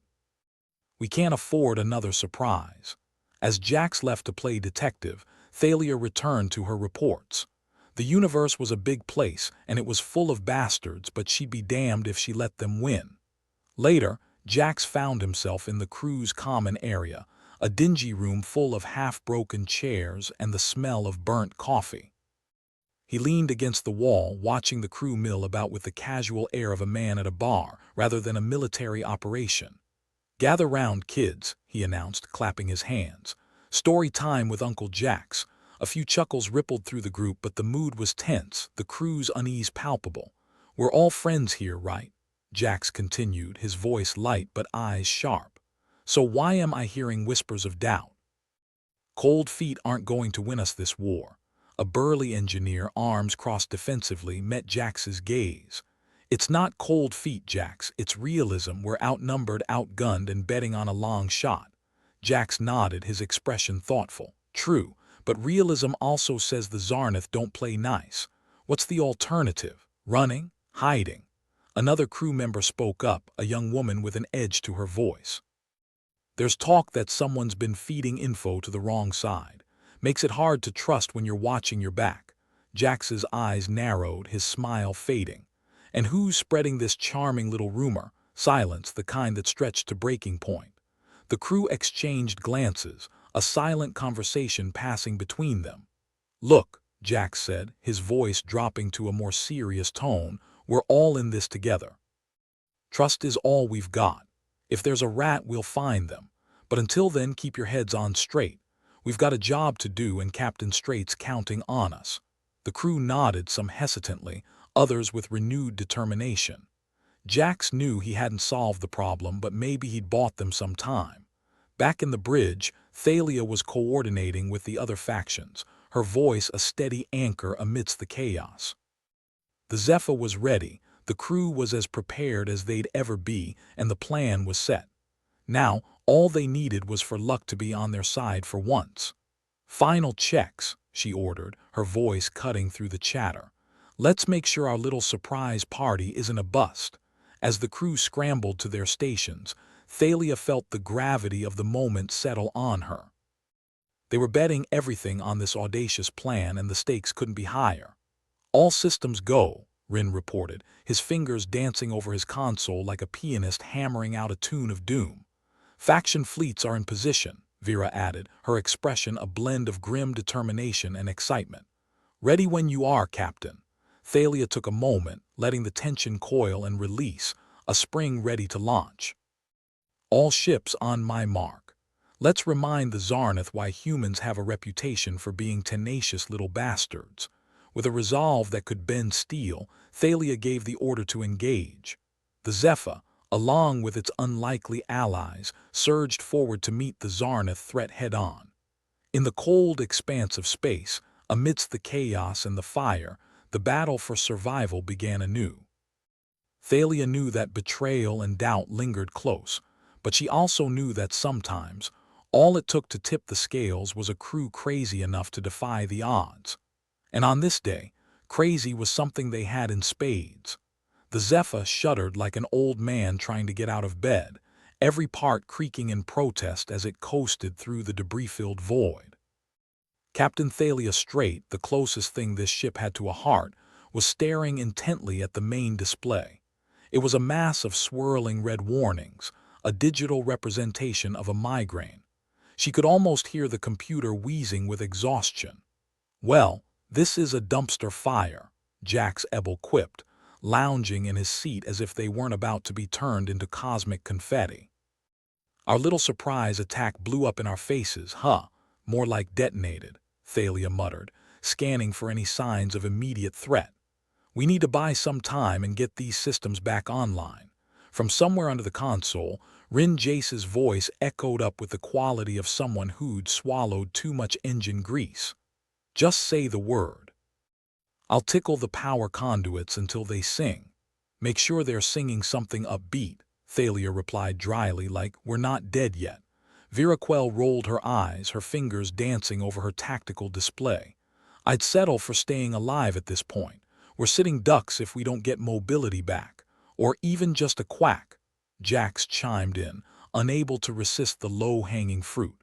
We can't afford another surprise." As Jax left to play detective, Thalia returned to her reports. The universe was a big place, and it was full of bastards, but she'd be damned if she let them win. Later, Jax found himself in the crew's common area, a dingy room full of half-broken chairs and the smell of burnt coffee. He leaned against the wall, watching the crew mill about with the casual air of a man at a bar, rather than a military operation. "Gather round, kids," he announced, clapping his hands. "Story time with Uncle Jax." A few chuckles rippled through the group, but the mood was tense, the crew's unease palpable. "We're all friends here, right?" Jax continued, his voice light but eyes sharp. "So why am I hearing whispers of doubt? Cold feet aren't going to win us this war." A burly engineer, arms crossed defensively, met Jax's gaze. It's not cold feet, Jax. It's realism. We're outnumbered, outgunned, and betting on a long shot. Jax nodded, his expression thoughtful. True, but realism also says the Zarnath don't play nice. What's the alternative? Running? Hiding? Another crew member spoke up, a young woman with an edge to her voice. There's talk that someone's been feeding info to the wrong side. Makes it hard to trust when you're watching your back. Jax's eyes narrowed, his smile fading. And who's spreading this charming little rumor? Silence, the kind that stretched to breaking point. The crew exchanged glances, a silent conversation passing between them. Look, Jax said, his voice dropping to a more serious tone, we're all in this together. Trust is all we've got. If there's a rat, we'll find them. But until then, keep your heads on straight. We've got a job to do and Captain Straight's counting on us. The crew nodded, some hesitantly, others with renewed determination. Jax knew he hadn't solved the problem, but maybe he'd bought them some time. Back in the bridge, Thalia was coordinating with the other factions, her voice a steady anchor amidst the chaos. The Zephyr was ready, the crew was as prepared as they'd ever be, and the plan was set. Now, all they needed was for luck to be on their side for once. Final checks, she ordered, her voice cutting through the chatter. Let's make sure our little surprise party isn't a bust. As the crew scrambled to their stations, Thalia felt the gravity of the moment settle on her. They were betting everything on this audacious plan, and the stakes couldn't be higher. All systems go, Rin reported, his fingers dancing over his console like a pianist hammering out a tune of doom. Faction fleets are in position, Vera added, her expression a blend of grim determination and excitement. Ready when you are, Captain. Thalia took a moment, letting the tension coil and release, a spring ready to launch. All ships on my mark. Let's remind the Zarnath why humans have a reputation for being tenacious little bastards. With a resolve that could bend steel, Thalia gave the order to engage. The Zephyr, along with its unlikely allies, surged forward to meet the Zarnath threat head-on. In the cold expanse of space, amidst the chaos and the fire, the battle for survival began anew. Thalia knew that betrayal and doubt lingered close, but she also knew that sometimes, all it took to tip the scales was a crew crazy enough to defy the odds. And on this day, crazy was something they had in spades. The Zephyr shuddered like an old man trying to get out of bed, every part creaking in protest as it coasted through the debris-filled void. Captain Thalia Strait, the closest thing this ship had to a heart, was staring intently at the main display. It was a mass of swirling red warnings, a digital representation of a migraine. She could almost hear the computer wheezing with exhaustion. Well, this is a dumpster fire, Jax Ebel quipped, lounging in his seat as if they weren't about to be turned into cosmic confetti. Our little surprise attack blew up in our faces, huh? More like detonated, Thalia muttered, scanning for any signs of immediate threat. We need to buy some time and get these systems back online. From somewhere under the console, Rin Jace's voice echoed up with the quality of someone who'd swallowed too much engine grease. Just say the word. I'll tickle the power conduits until they sing. Make sure they're singing something upbeat, Thalia replied dryly, like we're not dead yet. Viraquel rolled her eyes, her fingers dancing over her tactical display. I'd settle for staying alive at this point. We're sitting ducks if we don't get mobility back. Or even just a quack, Jax chimed in, unable to resist the low-hanging fruit.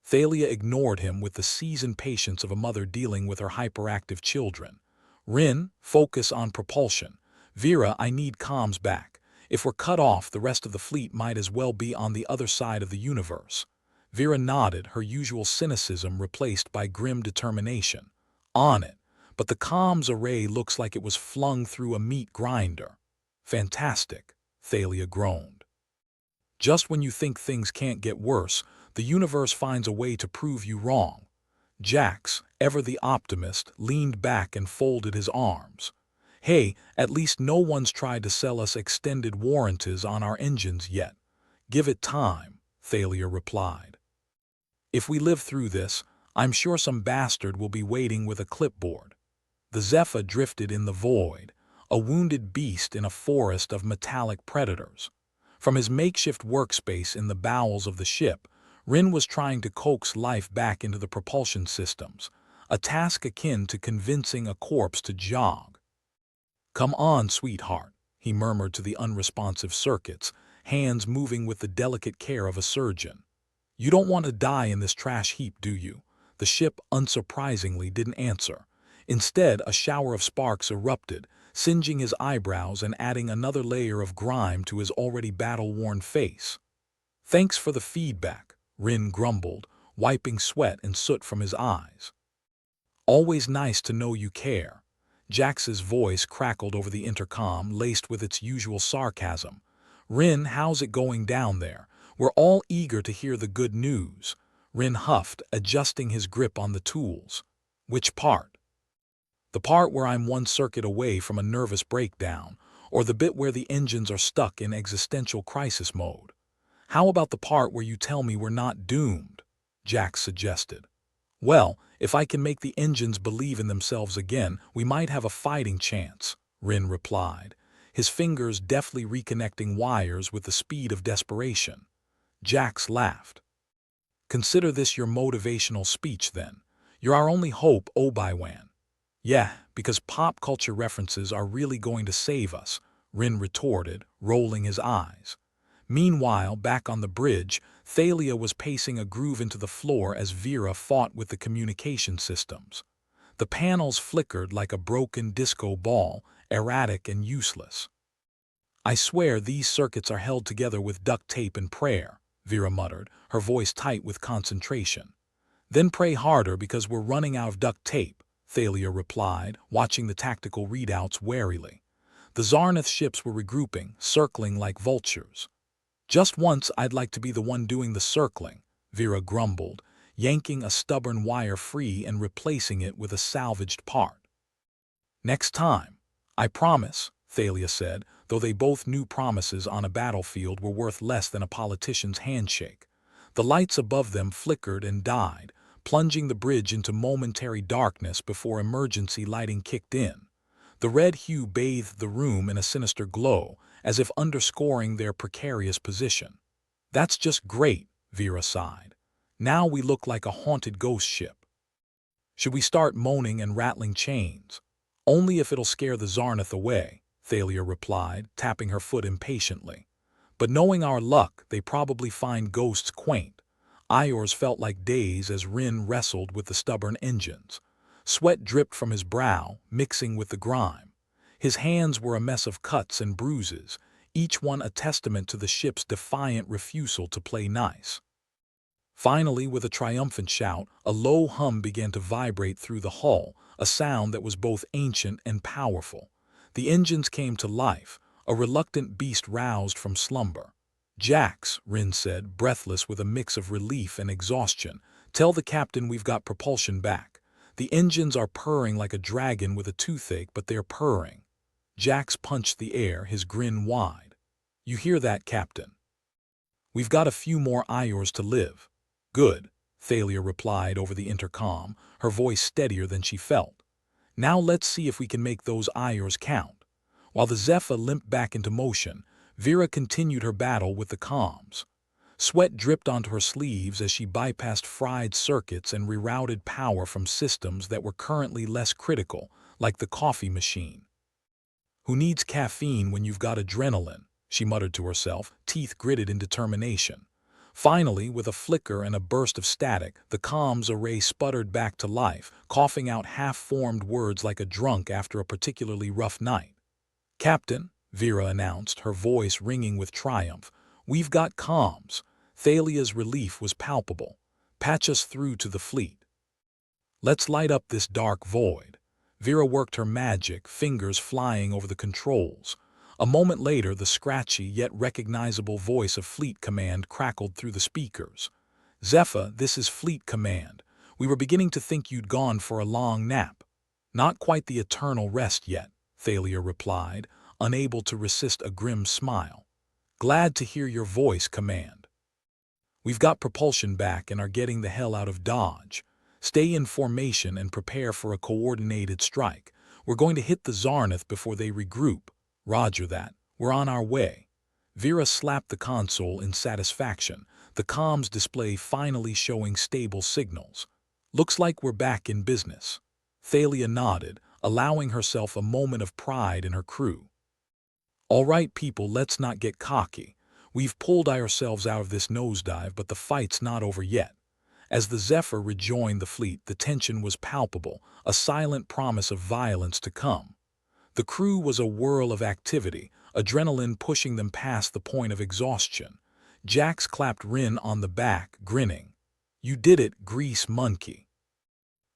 Thalia ignored him with the seasoned patience of a mother dealing with her hyperactive children. Rin, focus on propulsion. Vera, I need comms back. If we're cut off, the rest of the fleet might as well be on the other side of the universe. Vera nodded, her usual cynicism replaced by grim determination. On it, but the comms array looks like it was flung through a meat grinder. Fantastic, Thalia groaned. Just when you think things can't get worse, the universe finds a way to prove you wrong. Jax, ever the optimist, leaned back and folded his arms. Hey, at least no one's tried to sell us extended warranties on our engines yet. Give it time, Thalia replied. If we live through this, I'm sure some bastard will be waiting with a clipboard. The Zephyr drifted in the void, a wounded beast in a forest of metallic predators. From his makeshift workspace in the bowels of the ship, Rin was trying to coax life back into the propulsion systems, a task akin to convincing a corpse to jog. "Come on, sweetheart," he murmured to the unresponsive circuits, hands moving with the delicate care of a surgeon. "You don't want to die in this trash heap, do you?" The ship, unsurprisingly, didn't answer. Instead, a shower of sparks erupted, singeing his eyebrows and adding another layer of grime to his already battle-worn face. "Thanks for the feedback," Rin grumbled, wiping sweat and soot from his eyes. "Always nice to know you care." Jax's voice crackled over the intercom, laced with its usual sarcasm. "Rin, how's it going down there? We're all eager to hear the good news." Rin huffed, adjusting his grip on the tools. "Which part?" "The part where I'm one circuit away from a nervous breakdown, or the bit where the engines are stuck in existential crisis mode." "How about the part where you tell me we're not doomed?" Jax suggested. "Well, if I can make the engines believe in themselves again, we might have a fighting chance," Rin replied, his fingers deftly reconnecting wires with the speed of desperation. Jax laughed. "Consider this your motivational speech, then. You're our only hope, Obi-Wan." "Yeah, because pop culture references are really going to save us," Rin retorted, rolling his eyes. Meanwhile, back on the bridge, Thalia was pacing a groove into the floor as Vera fought with the communication systems. The panels flickered like a broken disco ball, erratic and useless. "I swear these circuits are held together with duct tape and prayer," Vera muttered, her voice tight with concentration. "Then pray harder because we're running out of duct tape," Thalia replied, watching the tactical readouts warily. The Zarnath ships were regrouping, circling like vultures. "Just once I'd like to be the one doing the circling," Vera grumbled, yanking a stubborn wire free and replacing it with a salvaged part. "Next time, I promise," Thalia said, though they both knew promises on a battlefield were worth less than a politician's handshake. The lights above them flickered and died, plunging the bridge into momentary darkness before emergency lighting kicked in. The red hue bathed the room in a sinister glow, as if underscoring their precarious position. "That's just great," Vera sighed. "Now we look like a haunted ghost ship." "Should we start moaning and rattling chains?" "Only if it'll scare the Zarnath away," Thalia replied, tapping her foot impatiently. "But knowing our luck, they probably find ghosts quaint." Ior's felt like days as Rin wrestled with the stubborn engines. Sweat dripped from his brow, mixing with the grime. His hands were a mess of cuts and bruises, each one a testament to the ship's defiant refusal to play nice. Finally, with a triumphant shout, a low hum began to vibrate through the hull, a sound that was both ancient and powerful. The engines came to life, a reluctant beast roused from slumber. "Jax," Rin said, breathless with a mix of relief and exhaustion, "tell the captain we've got propulsion back. The engines are purring like a dragon with a toothache, but they're purring." Jax punched the air, his grin wide. "You hear that, Captain? We've got a few more Iors to live." "Good," Thalia replied over the intercom, her voice steadier than she felt. "Now let's see if we can make those Iors count." While the Zephyr limped back into motion, Vera continued her battle with the comms. Sweat dripped onto her sleeves as she bypassed fried circuits and rerouted power from systems that were currently less critical, like the coffee machine. "Who needs caffeine when you've got adrenaline?" she muttered to herself, teeth gritted in determination. Finally, with a flicker and a burst of static, the comms array sputtered back to life, coughing out half-formed words like a drunk after a particularly rough night. "Captain," Vera announced, her voice ringing with triumph, "we've got comms." Thalia's relief was palpable. "Patch us through to the fleet." "Let's light up this dark void." Vera worked her magic, fingers flying over the controls. A moment later, the scratchy yet recognizable voice of Fleet Command crackled through the speakers. "Zephyr, this is Fleet Command. We were beginning to think you'd gone for a long nap." "Not quite the eternal rest yet," Thalia replied, unable to resist a grim smile. "Glad to hear your voice, Command. We've got propulsion back and are getting the hell out of Dodge. Stay in formation and prepare for a coordinated strike. We're going to hit the Zarnath before they regroup. Roger that. We're on our way. Vera slapped the console in satisfaction, the comms display finally showing stable signals. Looks like we're back in business. Thalia nodded, allowing herself a moment of pride in her crew. All right, people, let's not get cocky. We've pulled ourselves out of this nosedive, but the fight's not over yet. As the Zephyr rejoined the fleet, the tension was palpable, a silent promise of violence to come. The crew was a whirl of activity, adrenaline pushing them past the point of exhaustion. Jax clapped Rin on the back, grinning. "You did it, grease monkey."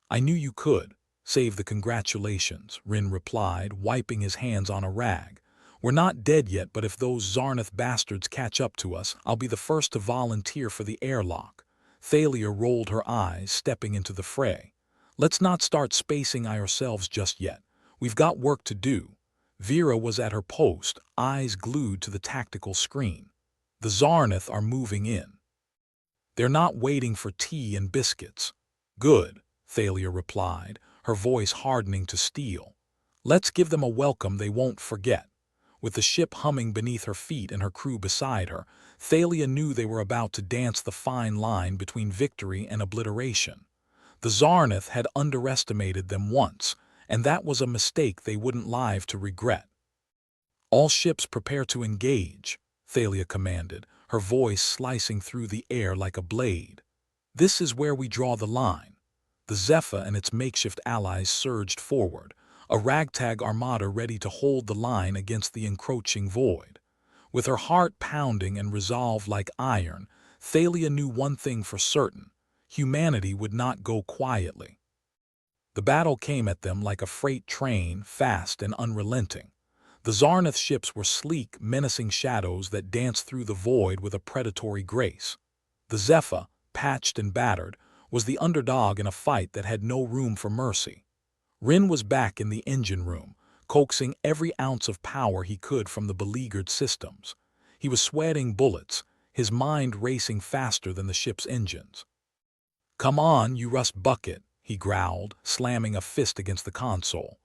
"I knew you could. Save the congratulations," Rin replied, wiping his hands on a rag. "We're not dead yet, but if those Zarnath bastards catch up to us, I'll be the first to volunteer for the airlock." Thalia rolled her eyes, stepping into the fray. "Let's not start spacing ourselves just yet. We've got work to do." Vera was at her post, eyes glued to the tactical screen. "The Zarnath are moving in. They're not waiting for tea and biscuits." "Good," Thalia replied, her voice hardening to steel. "Let's give them a welcome they won't forget." With the ship humming beneath her feet and her crew beside her, Thalia knew they were about to dance the fine line between victory and obliteration. The Zarnath had underestimated them once, and that was a mistake they wouldn't live to regret. "All ships prepare to engage," Thalia commanded, her voice slicing through the air like a blade. "This is where we draw the line." The Zephyr and its makeshift allies surged forward, a ragtag armada ready to hold the line against the encroaching void. With her heart pounding and resolve like iron, Thalia knew one thing for certain: humanity would not go quietly. The battle came at them like a freight train, fast and unrelenting. The Zarnath ships were sleek, menacing shadows that danced through the void with a predatory grace. The Zephyr, patched and battered, was the underdog in a fight that had no room for mercy. Rin was back in the engine room, coaxing every ounce of power he could from the beleaguered systems. He was sweating bullets, his mind racing faster than the ship's engines. "Come on, you rust bucket," he growled, slamming a fist against the console.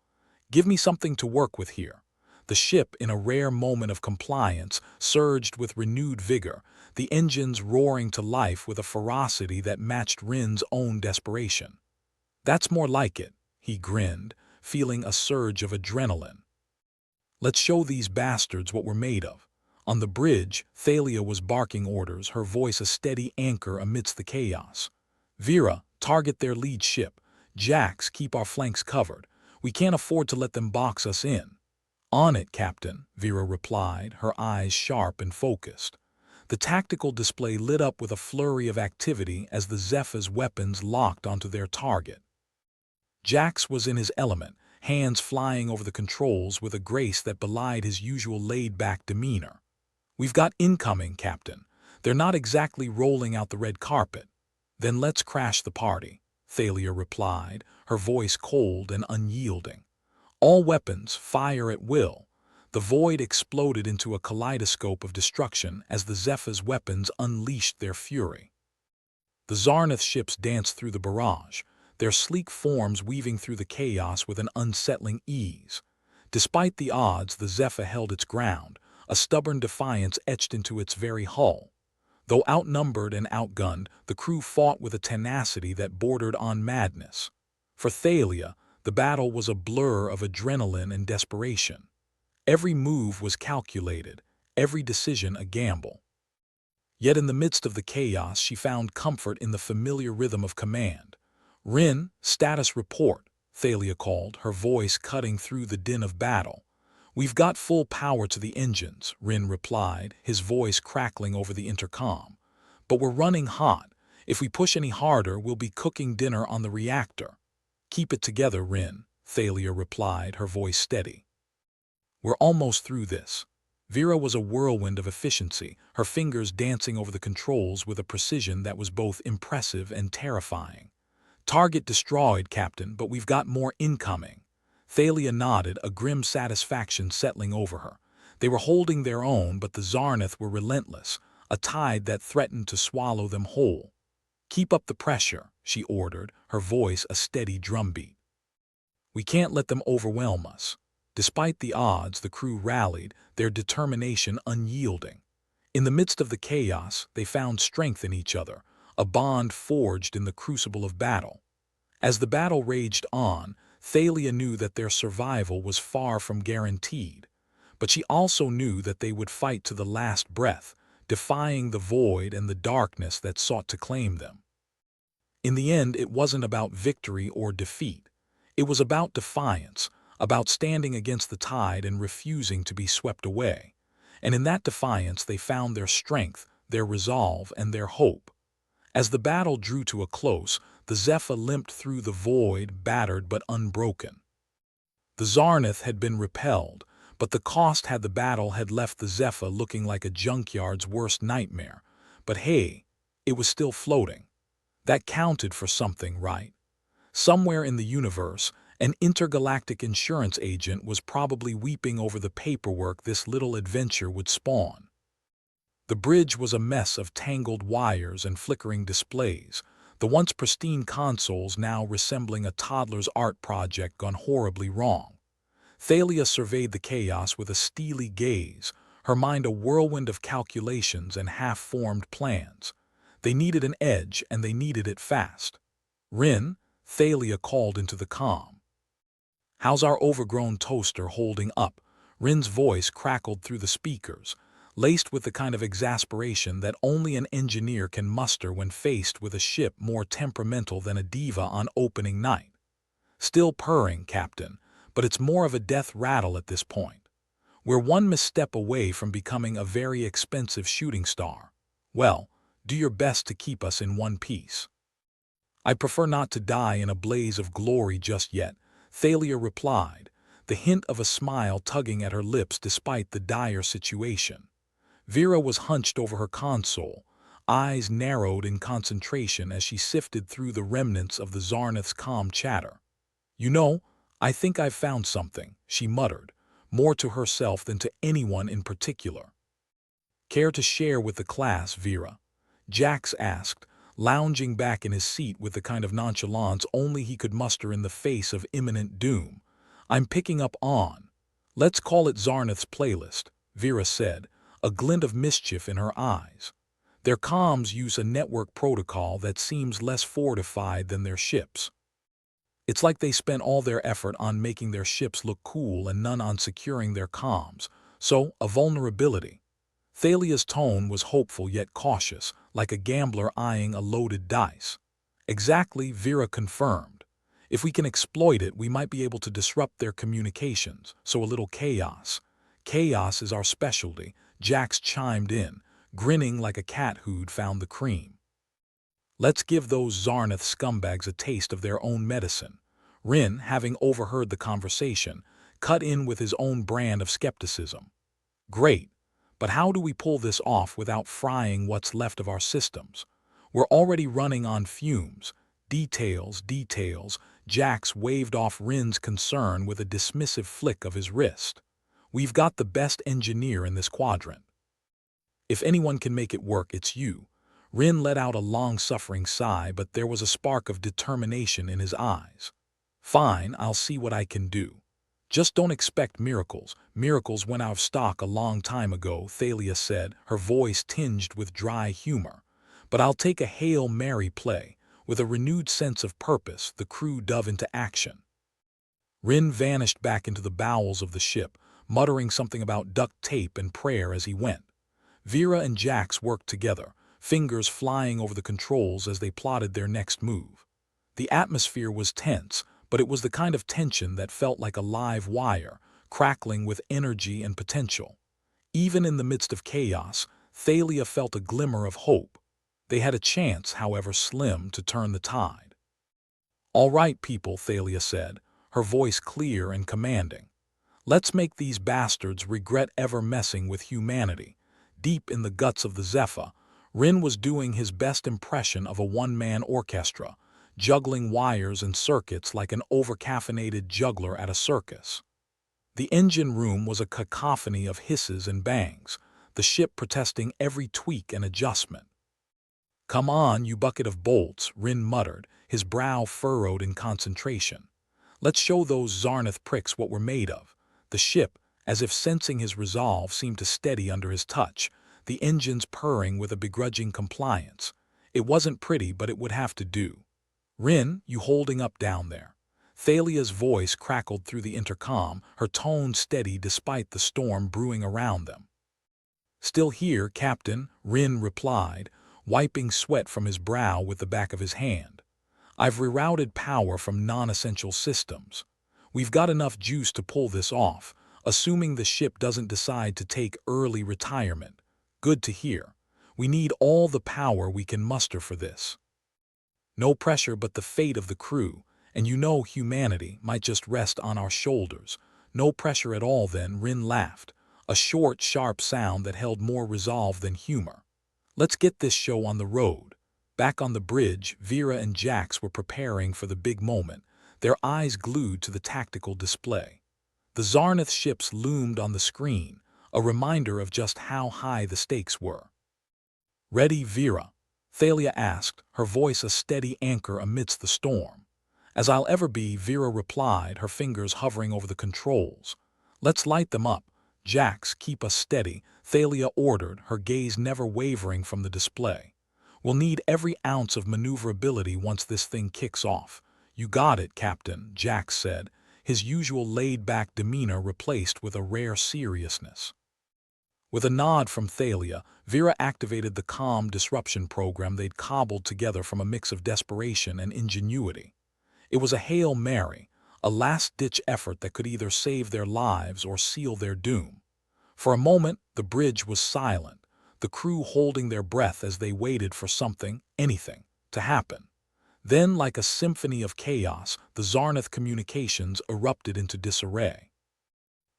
"Give me something to work with here." The ship, in a rare moment of compliance, surged with renewed vigor, the engines roaring to life with a ferocity that matched Rin's own desperation. "That's more like it," he grinned, feeling a surge of adrenaline. "Let's show these bastards what we're made of." On the bridge, Thalia was barking orders, her voice a steady anchor amidst the chaos. "Vera, target their lead ship. Jax, keep our flanks covered. We can't afford to let them box us in." "On it, Captain," Vera replied, her eyes sharp and focused. The tactical display lit up with a flurry of activity as the Zephyr's weapons locked onto their target. Jax was in his element, hands flying over the controls with a grace that belied his usual laid-back demeanor. "We've got incoming, Captain. They're not exactly rolling out the red carpet." "Then let's crash the party," Thalia replied, her voice cold and unyielding. "All weapons, fire at will." The void exploded into a kaleidoscope of destruction as the Zephyr's weapons unleashed their fury. The Zarnath ships danced through the barrage, their sleek forms weaving through the chaos with an unsettling ease. Despite the odds, the Zephyr held its ground, a stubborn defiance etched into its very hull. Though outnumbered and outgunned, the crew fought with a tenacity that bordered on madness. For Thalia, the battle was a blur of adrenaline and desperation. Every move was calculated, every decision a gamble. Yet in the midst of the chaos, she found comfort in the familiar rhythm of command. "Rin, status report," Thalia called, her voice cutting through the din of battle. "We've got full power to the engines," Rin replied, his voice crackling over the intercom. "But we're running hot. If we push any harder, we'll be cooking dinner on the reactor." "Keep it together, Rin," Thalia replied, her voice steady. "We're almost through this." Vera was a whirlwind of efficiency, her fingers dancing over the controls with a precision that was both impressive and terrifying. "Target destroyed, Captain, but we've got more incoming." Thalia nodded, a grim satisfaction settling over her. They were holding their own, but the Zarnath were relentless, a tide that threatened to swallow them whole. "Keep up the pressure," she ordered, her voice a steady drumbeat. We can't let them overwhelm us. Despite the odds, the crew rallied, their determination unyielding. In the midst of the chaos, they found strength in each other, a bond forged in the crucible of battle. As the battle raged on, Thalia knew that their survival was far from guaranteed. But she also knew that they would fight to the last breath, defying the void and the darkness that sought to claim them. In the end, it wasn't about victory or defeat. It was about defiance, about standing against the tide and refusing to be swept away. And in that defiance, they found their strength, their resolve, and their hope. As the battle drew to a close, the Zephyr limped through the void, battered but unbroken. The Zarnath had been repelled, but the cost had the battle had left the Zephyr looking like a junkyard's worst nightmare. But hey, it was still floating. That counted for something, right? Somewhere in the universe, an intergalactic insurance agent was probably weeping over the paperwork this little adventure would spawn. The bridge was a mess of tangled wires and flickering displays, the once pristine consoles now resembling a toddler's art project gone horribly wrong. Thalia surveyed the chaos with a steely gaze, her mind a whirlwind of calculations and half-formed plans. They needed an edge, and they needed it fast. "Rin," Thalia called into the comm. "How's our overgrown toaster holding up?" Rin's voice crackled through the speakers, laced with the kind of exasperation that only an engineer can muster when faced with a ship more temperamental than a diva on opening night. "Still purring, Captain, but it's more of a death rattle at this point. We're one misstep away from becoming a very expensive shooting star. Well, do your best to keep us in one piece." "I prefer not to die in a blaze of glory just yet," Thalia replied, the hint of a smile tugging at her lips despite the dire situation. Vera was hunched over her console, eyes narrowed in concentration as she sifted through the remnants of the Zarnath's calm chatter. "You know, I think I've found something," she muttered, more to herself than to anyone in particular. "Care to share with the class, Vera?" Jax asked, lounging back in his seat with the kind of nonchalance only he could muster in the face of imminent doom. "I'm picking up on. Let's call it Zarnath's playlist," Vera said, a glint of mischief in her eyes. "Their comms use a network protocol that seems less fortified than their ships. It's like they spent all their effort on making their ships look cool and none on securing their comms, so a vulnerability." Thalia's tone was hopeful yet cautious, like a gambler eyeing a loaded dice. "Exactly," Vera confirmed. "If we can exploit it, we might be able to disrupt their communications, so a little chaos." "Chaos is our specialty," Jax chimed in, grinning like a cat who'd found the cream. "Let's give those Zarnath scumbags a taste of their own medicine." Rin, having overheard the conversation, cut in with his own brand of skepticism. "Great. But how do we pull this off without frying what's left of our systems? We're already running on fumes." Details. Jax waved off Rin's concern with a dismissive flick of his wrist. "We've got the best engineer in this quadrant. If anyone can make it work, it's you." Rin let out a long-suffering sigh, but there was a spark of determination in his eyes. "Fine, I'll see what I can do. Just don't expect miracles. Miracles went out of stock a long time ago," Thalia said, her voice tinged with dry humor. "But I'll take a Hail Mary play." With a renewed sense of purpose, the crew dove into action. Rin vanished back into the bowels of the ship, muttering something about duct tape and prayer as he went. Vera and Jax worked together, fingers flying over the controls as they plotted their next move. The atmosphere was tense, but it was the kind of tension that felt like a live wire, crackling with energy and potential. Even in the midst of chaos, Thalia felt a glimmer of hope. They had a chance, however slim, to turn the tide. "All right, people," Thalia said, her voice clear and commanding. "Let's make these bastards regret ever messing with humanity." Deep in the guts of the Zephyr, Rin was doing his best impression of a one-man orchestra, juggling wires and circuits like an over-caffeinated juggler at a circus. The engine room was a cacophony of hisses and bangs, the ship protesting every tweak and adjustment. "Come on, you bucket of bolts," Rin muttered, his brow furrowed in concentration. Let's show those Zarnath pricks what we're made of. The ship, as if sensing his resolve, seemed to steady under his touch, the engines purring with a begrudging compliance. It wasn't pretty, but it would have to do. "Rin, you holding up down there?" Thalia's voice crackled through the intercom, her tone steady despite the storm brewing around them. "Still here, Captain," Rin replied, wiping sweat from his brow with the back of his hand. "I've rerouted power from non-essential systems. We've got enough juice to pull this off, assuming the ship doesn't decide to take early retirement. Good to hear. We need all the power we can muster for this. No pressure but the fate of the crew, and you know humanity might just rest on our shoulders." "No pressure at all then," Rin laughed, a short, sharp sound that held more resolve than humor. "Let's get this show on the road." Back on the bridge, Vera and Jax were preparing for the big moment, their eyes glued to the tactical display. The Zarnath ships loomed on the screen, a reminder of just how high the stakes were. "Ready, Vera?" Thalia asked, her voice a steady anchor amidst the storm. "As I'll ever be," Vera replied, her fingers hovering over the controls. "Let's light them up." "Jax, keep us steady," Thalia ordered, her gaze never wavering from the display. "We'll need every ounce of maneuverability once this thing kicks off." "You got it, Captain," Jax said, his usual laid-back demeanor replaced with a rare seriousness. With a nod from Thalia, Vera activated the calm disruption program they'd cobbled together from a mix of desperation and ingenuity. It was a Hail Mary, a last-ditch effort that could either save their lives or seal their doom. For a moment, the bridge was silent, the crew holding their breath as they waited for something, anything, to happen. Then, like a symphony of chaos, the Zarnath communications erupted into disarray.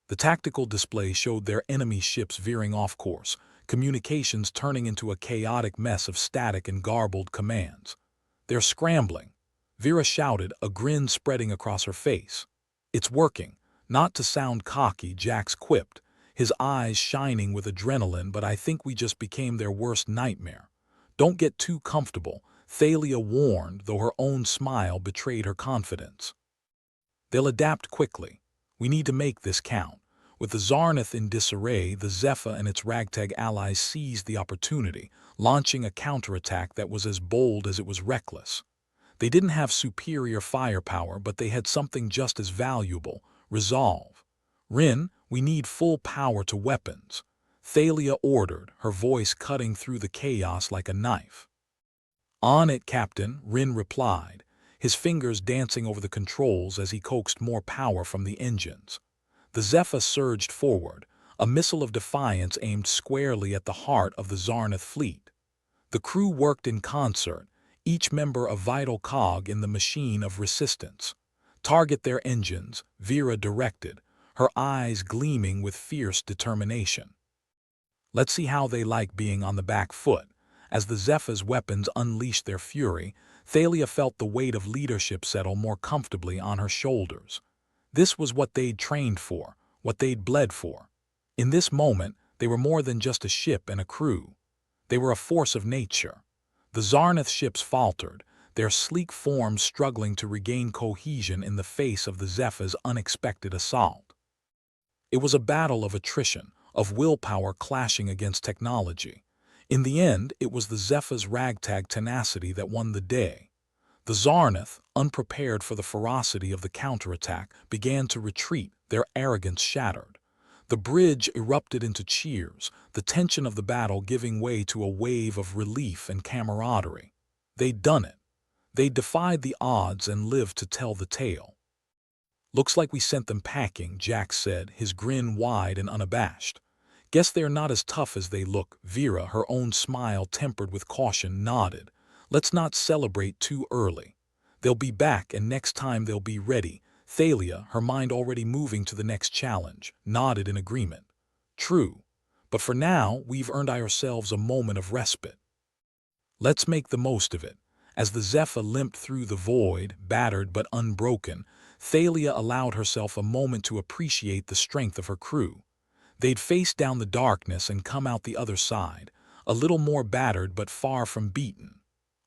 The tactical display showed their enemy ships veering off course, communications turning into a chaotic mess of static and garbled commands. "They're scrambling," Vera shouted, a grin spreading across her face. "It's working." "Not to sound cocky," Jax quipped, his eyes shining with adrenaline, "but I think we just became their worst nightmare." "Don't get too comfortable," Thalia warned, though her own smile betrayed her confidence. "They'll adapt quickly. We need to make this count." With the Zarnath in disarray, the Zephyr and its ragtag allies seized the opportunity, launching a counterattack that was as bold as it was reckless. They didn't have superior firepower, but they had something just as valuable: resolve. "Rin, we need full power to weapons," Thalia ordered, her voice cutting through the chaos like a knife. "On it, Captain," Rin replied, his fingers dancing over the controls as he coaxed more power from the engines. The Zephyr surged forward, a missile of defiance aimed squarely at the heart of the Zarnath fleet. The crew worked in concert, each member a vital cog in the machine of resistance. "Target their engines," Vera directed, her eyes gleaming with fierce determination. "Let's see how they like being on the back foot." As the Zephyr's weapons unleashed their fury, Thalia felt the weight of leadership settle more comfortably on her shoulders. This was what they'd trained for, what they'd bled for. In this moment, they were more than just a ship and a crew. They were a force of nature. The Zarnath ships faltered, their sleek forms struggling to regain cohesion in the face of the Zephyr's unexpected assault. It was a battle of attrition, of willpower clashing against technology. In the end, it was the Zephyr's ragtag tenacity that won the day. The Zarnath, unprepared for the ferocity of the counterattack, began to retreat, their arrogance shattered. The bridge erupted into cheers, the tension of the battle giving way to a wave of relief and camaraderie. They'd done it. They'd defied the odds and lived to tell the tale. "Looks like we sent them packing," Jax said, his grin wide and unabashed. "Guess they're not as tough as they look." Vera, her own smile tempered with caution, nodded. "Let's not celebrate too early. They'll be back, and next time they'll be ready." Thalia, her mind already moving to the next challenge, nodded in agreement. "True. But for now, we've earned ourselves a moment of respite. Let's make the most of it." As the Zephyr limped through the void, battered but unbroken, Thalia allowed herself a moment to appreciate the strength of her crew. They'd faced down the darkness and come out the other side, a little more battered but far from beaten.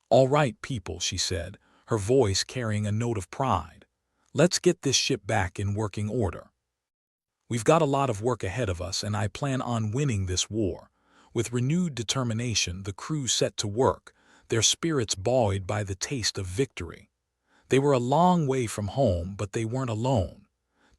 "All right, people," she said, her voice carrying a note of pride. Let's get this ship back in working order. We've got a lot of work ahead of us, and I plan on winning this war. With renewed determination, the crew set to work, their spirits buoyed by the taste of victory. They were a long way from home, but they weren't alone.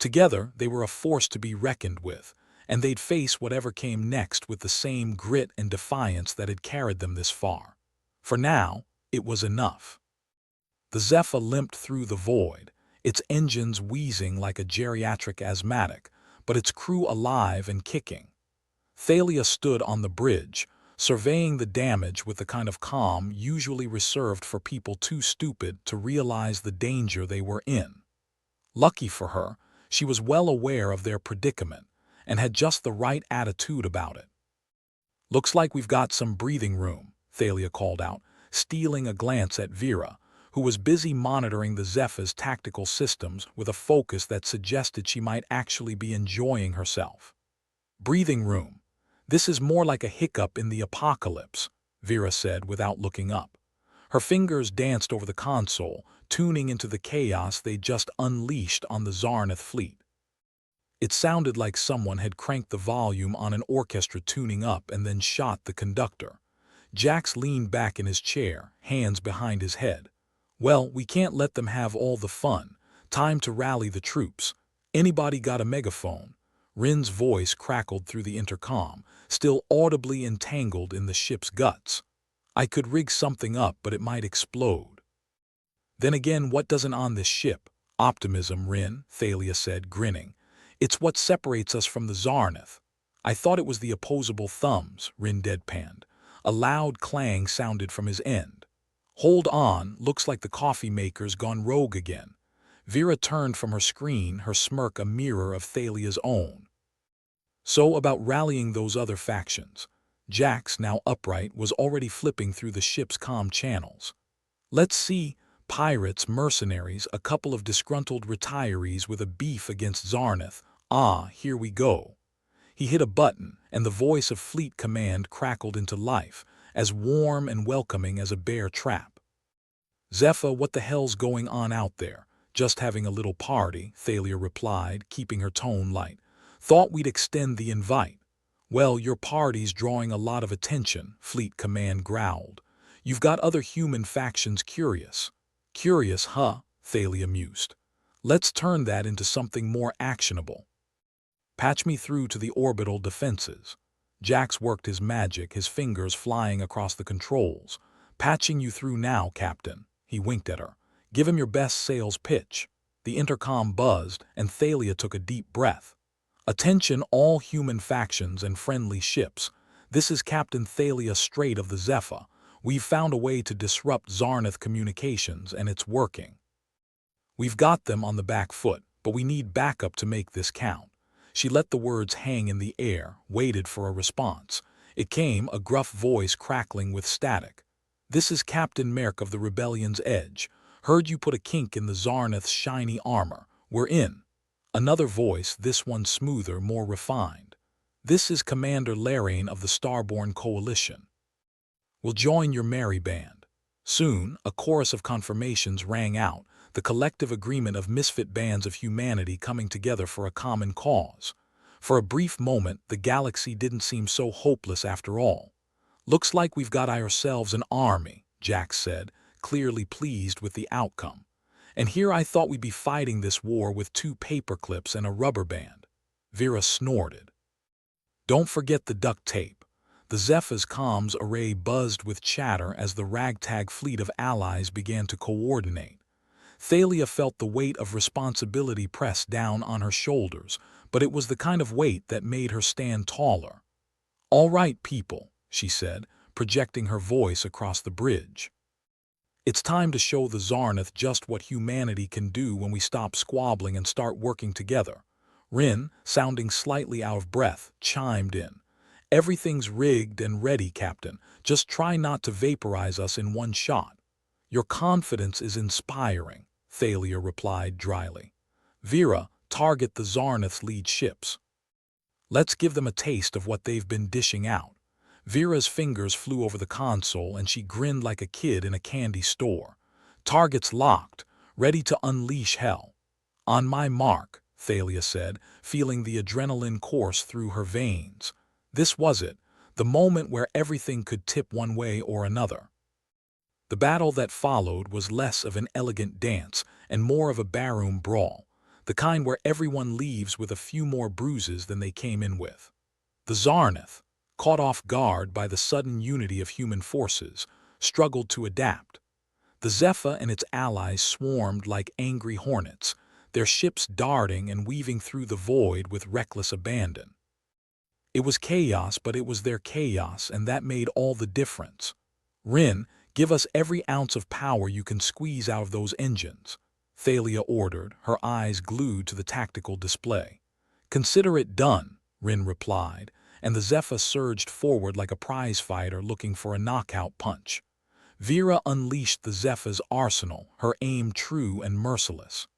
Together, they were a force to be reckoned with, and they'd face whatever came next with the same grit and defiance that had carried them this far. For now, it was enough. The Zephyr limped through the void, its engines wheezing like a geriatric asthmatic, but its crew alive and kicking. Thalia stood on the bridge, surveying the damage with the kind of calm usually reserved for people too stupid to realize the danger they were in. Lucky for her, she was well aware of their predicament and had just the right attitude about it. "Looks like we've got some breathing room," Thalia called out, stealing a glance at Vera, who was busy monitoring the Zephyr's tactical systems with a focus that suggested she might actually be enjoying herself. "Breathing room. This is more like a hiccup in the apocalypse," Vera said without looking up. Her fingers danced over the console, tuning into the chaos they'd just unleashed on the Zarnath fleet. It sounded like someone had cranked the volume on an orchestra tuning up and then shot the conductor. Jax leaned back in his chair, hands behind his head. "Well, we can't let them have all the fun. Time to rally the troops. Anybody got a megaphone?" Rin's voice crackled through the intercom, still audibly entangled in the ship's guts. "I could rig something up, but it might explode." "Then again, what doesn't on this ship? Optimism, Rin," Thalia said, grinning. "It's what separates us from the Zarnath." "I thought it was the opposable thumbs," Rin deadpanned. A loud clang sounded from his end. "Hold on, looks like the coffee maker's gone rogue again." Vera turned from her screen, her smirk a mirror of Thalia's own. "So about rallying those other factions." Jax, now upright, was already flipping through the ship's comm channels. "Let's see. Pirates, mercenaries, a couple of disgruntled retirees with a beef against Zarnath. Ah, here we go." He hit a button, and the voice of Fleet Command crackled into life, as warm and welcoming as a bear trap. "Zephyr, what the hell's going on out there?" "Just having a little party," Thalia replied, keeping her tone light. "Thought we'd extend the invite." "Well, your party's drawing a lot of attention," Fleet Command growled. "You've got other human factions curious." "Curious, huh?" Thalia mused. "Let's turn that into something more actionable. Patch me through to the orbital defenses." Jax worked his magic, his fingers flying across the controls. "Patching you through now, Captain." He winked at her. "Give him your best sales pitch." The intercom buzzed, and Thalia took a deep breath. "Attention all human factions and friendly ships. This is Captain Thalia Strait of the Zephyr. We've found a way to disrupt Zarnath communications, and it's working. We've got them on the back foot, but we need backup to make this count." She let the words hang in the air, waited for a response. It came, a gruff voice crackling with static. "This is Captain Merc of the Rebellion's Edge. Heard you put a kink in the Zarnath's shiny armor. We're in." Another voice, this one smoother, more refined. "This is Commander Laraine of the Starborn Coalition. We'll join your merry band." Soon, a chorus of confirmations rang out, the collective agreement of misfit bands of humanity coming together for a common cause. For a brief moment, the galaxy didn't seem so hopeless after all. "Looks like we've got ourselves an army," Jax said, clearly pleased with the outcome. "And here I thought we'd be fighting this war with 2 paperclips and a rubber band." Vera snorted. "Don't forget the duct tape." The Zephyr's comms array buzzed with chatter as the ragtag fleet of allies began to coordinate. Thalia felt the weight of responsibility press down on her shoulders, but it was the kind of weight that made her stand taller. "All right, people," she said, projecting her voice across the bridge. "It's time to show the Zarnath just what humanity can do when we stop squabbling and start working together." Rin, sounding slightly out of breath, chimed in. "Everything's rigged and ready, Captain. Just try not to vaporize us in one shot." "Your confidence is inspiring," Thalia replied dryly. "Vera, target the Zarnath's lead ships. Let's give them a taste of what they've been dishing out." Vera's fingers flew over the console, and she grinned like a kid in a candy store. "Targets locked, ready to unleash hell." On my mark, Thalia said, feeling the adrenaline course through her veins. This was it, the moment where everything could tip one way or another. The battle that followed was less of an elegant dance and more of a barroom brawl, the kind where everyone leaves with a few more bruises than they came in with. The Zarnath, caught off guard by the sudden unity of human forces, struggled to adapt. The Zephyr and its allies swarmed like angry hornets, their ships darting and weaving through the void with reckless abandon. It was chaos, but it was their chaos, and that made all the difference. Rin, give us every ounce of power you can squeeze out of those engines, Thalia ordered, her eyes glued to the tactical display. Consider it done, Rin replied, and the Zephyr surged forward like a prizefighter looking for a knockout punch. Vera unleashed the Zephyr's arsenal, her aim true and merciless.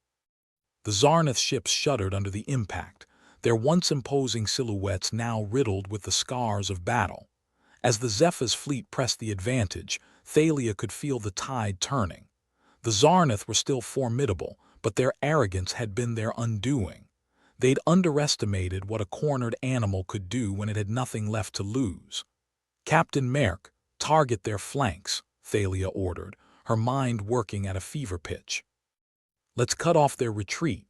The Zarnath ships shuddered under the impact, their once imposing silhouettes now riddled with the scars of battle. As the Zephyr's fleet pressed the advantage, Thalia could feel the tide turning. The Zarnath were still formidable, but their arrogance had been their undoing. They'd underestimated what a cornered animal could do when it had nothing left to lose. Captain Merk, target their flanks, Thalia ordered, her mind working at a fever pitch. Let's cut off their retreat.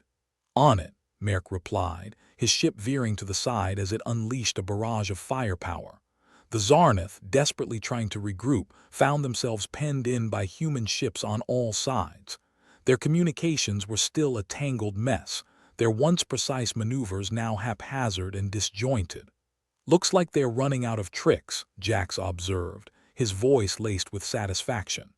On it, Merk replied, his ship veering to the side as it unleashed a barrage of firepower. The Zarnath, desperately trying to regroup, found themselves penned in by human ships on all sides. Their communications were still a tangled mess, their once precise maneuvers now haphazard and disjointed. Looks like they're running out of tricks, Jax observed, his voice laced with satisfaction.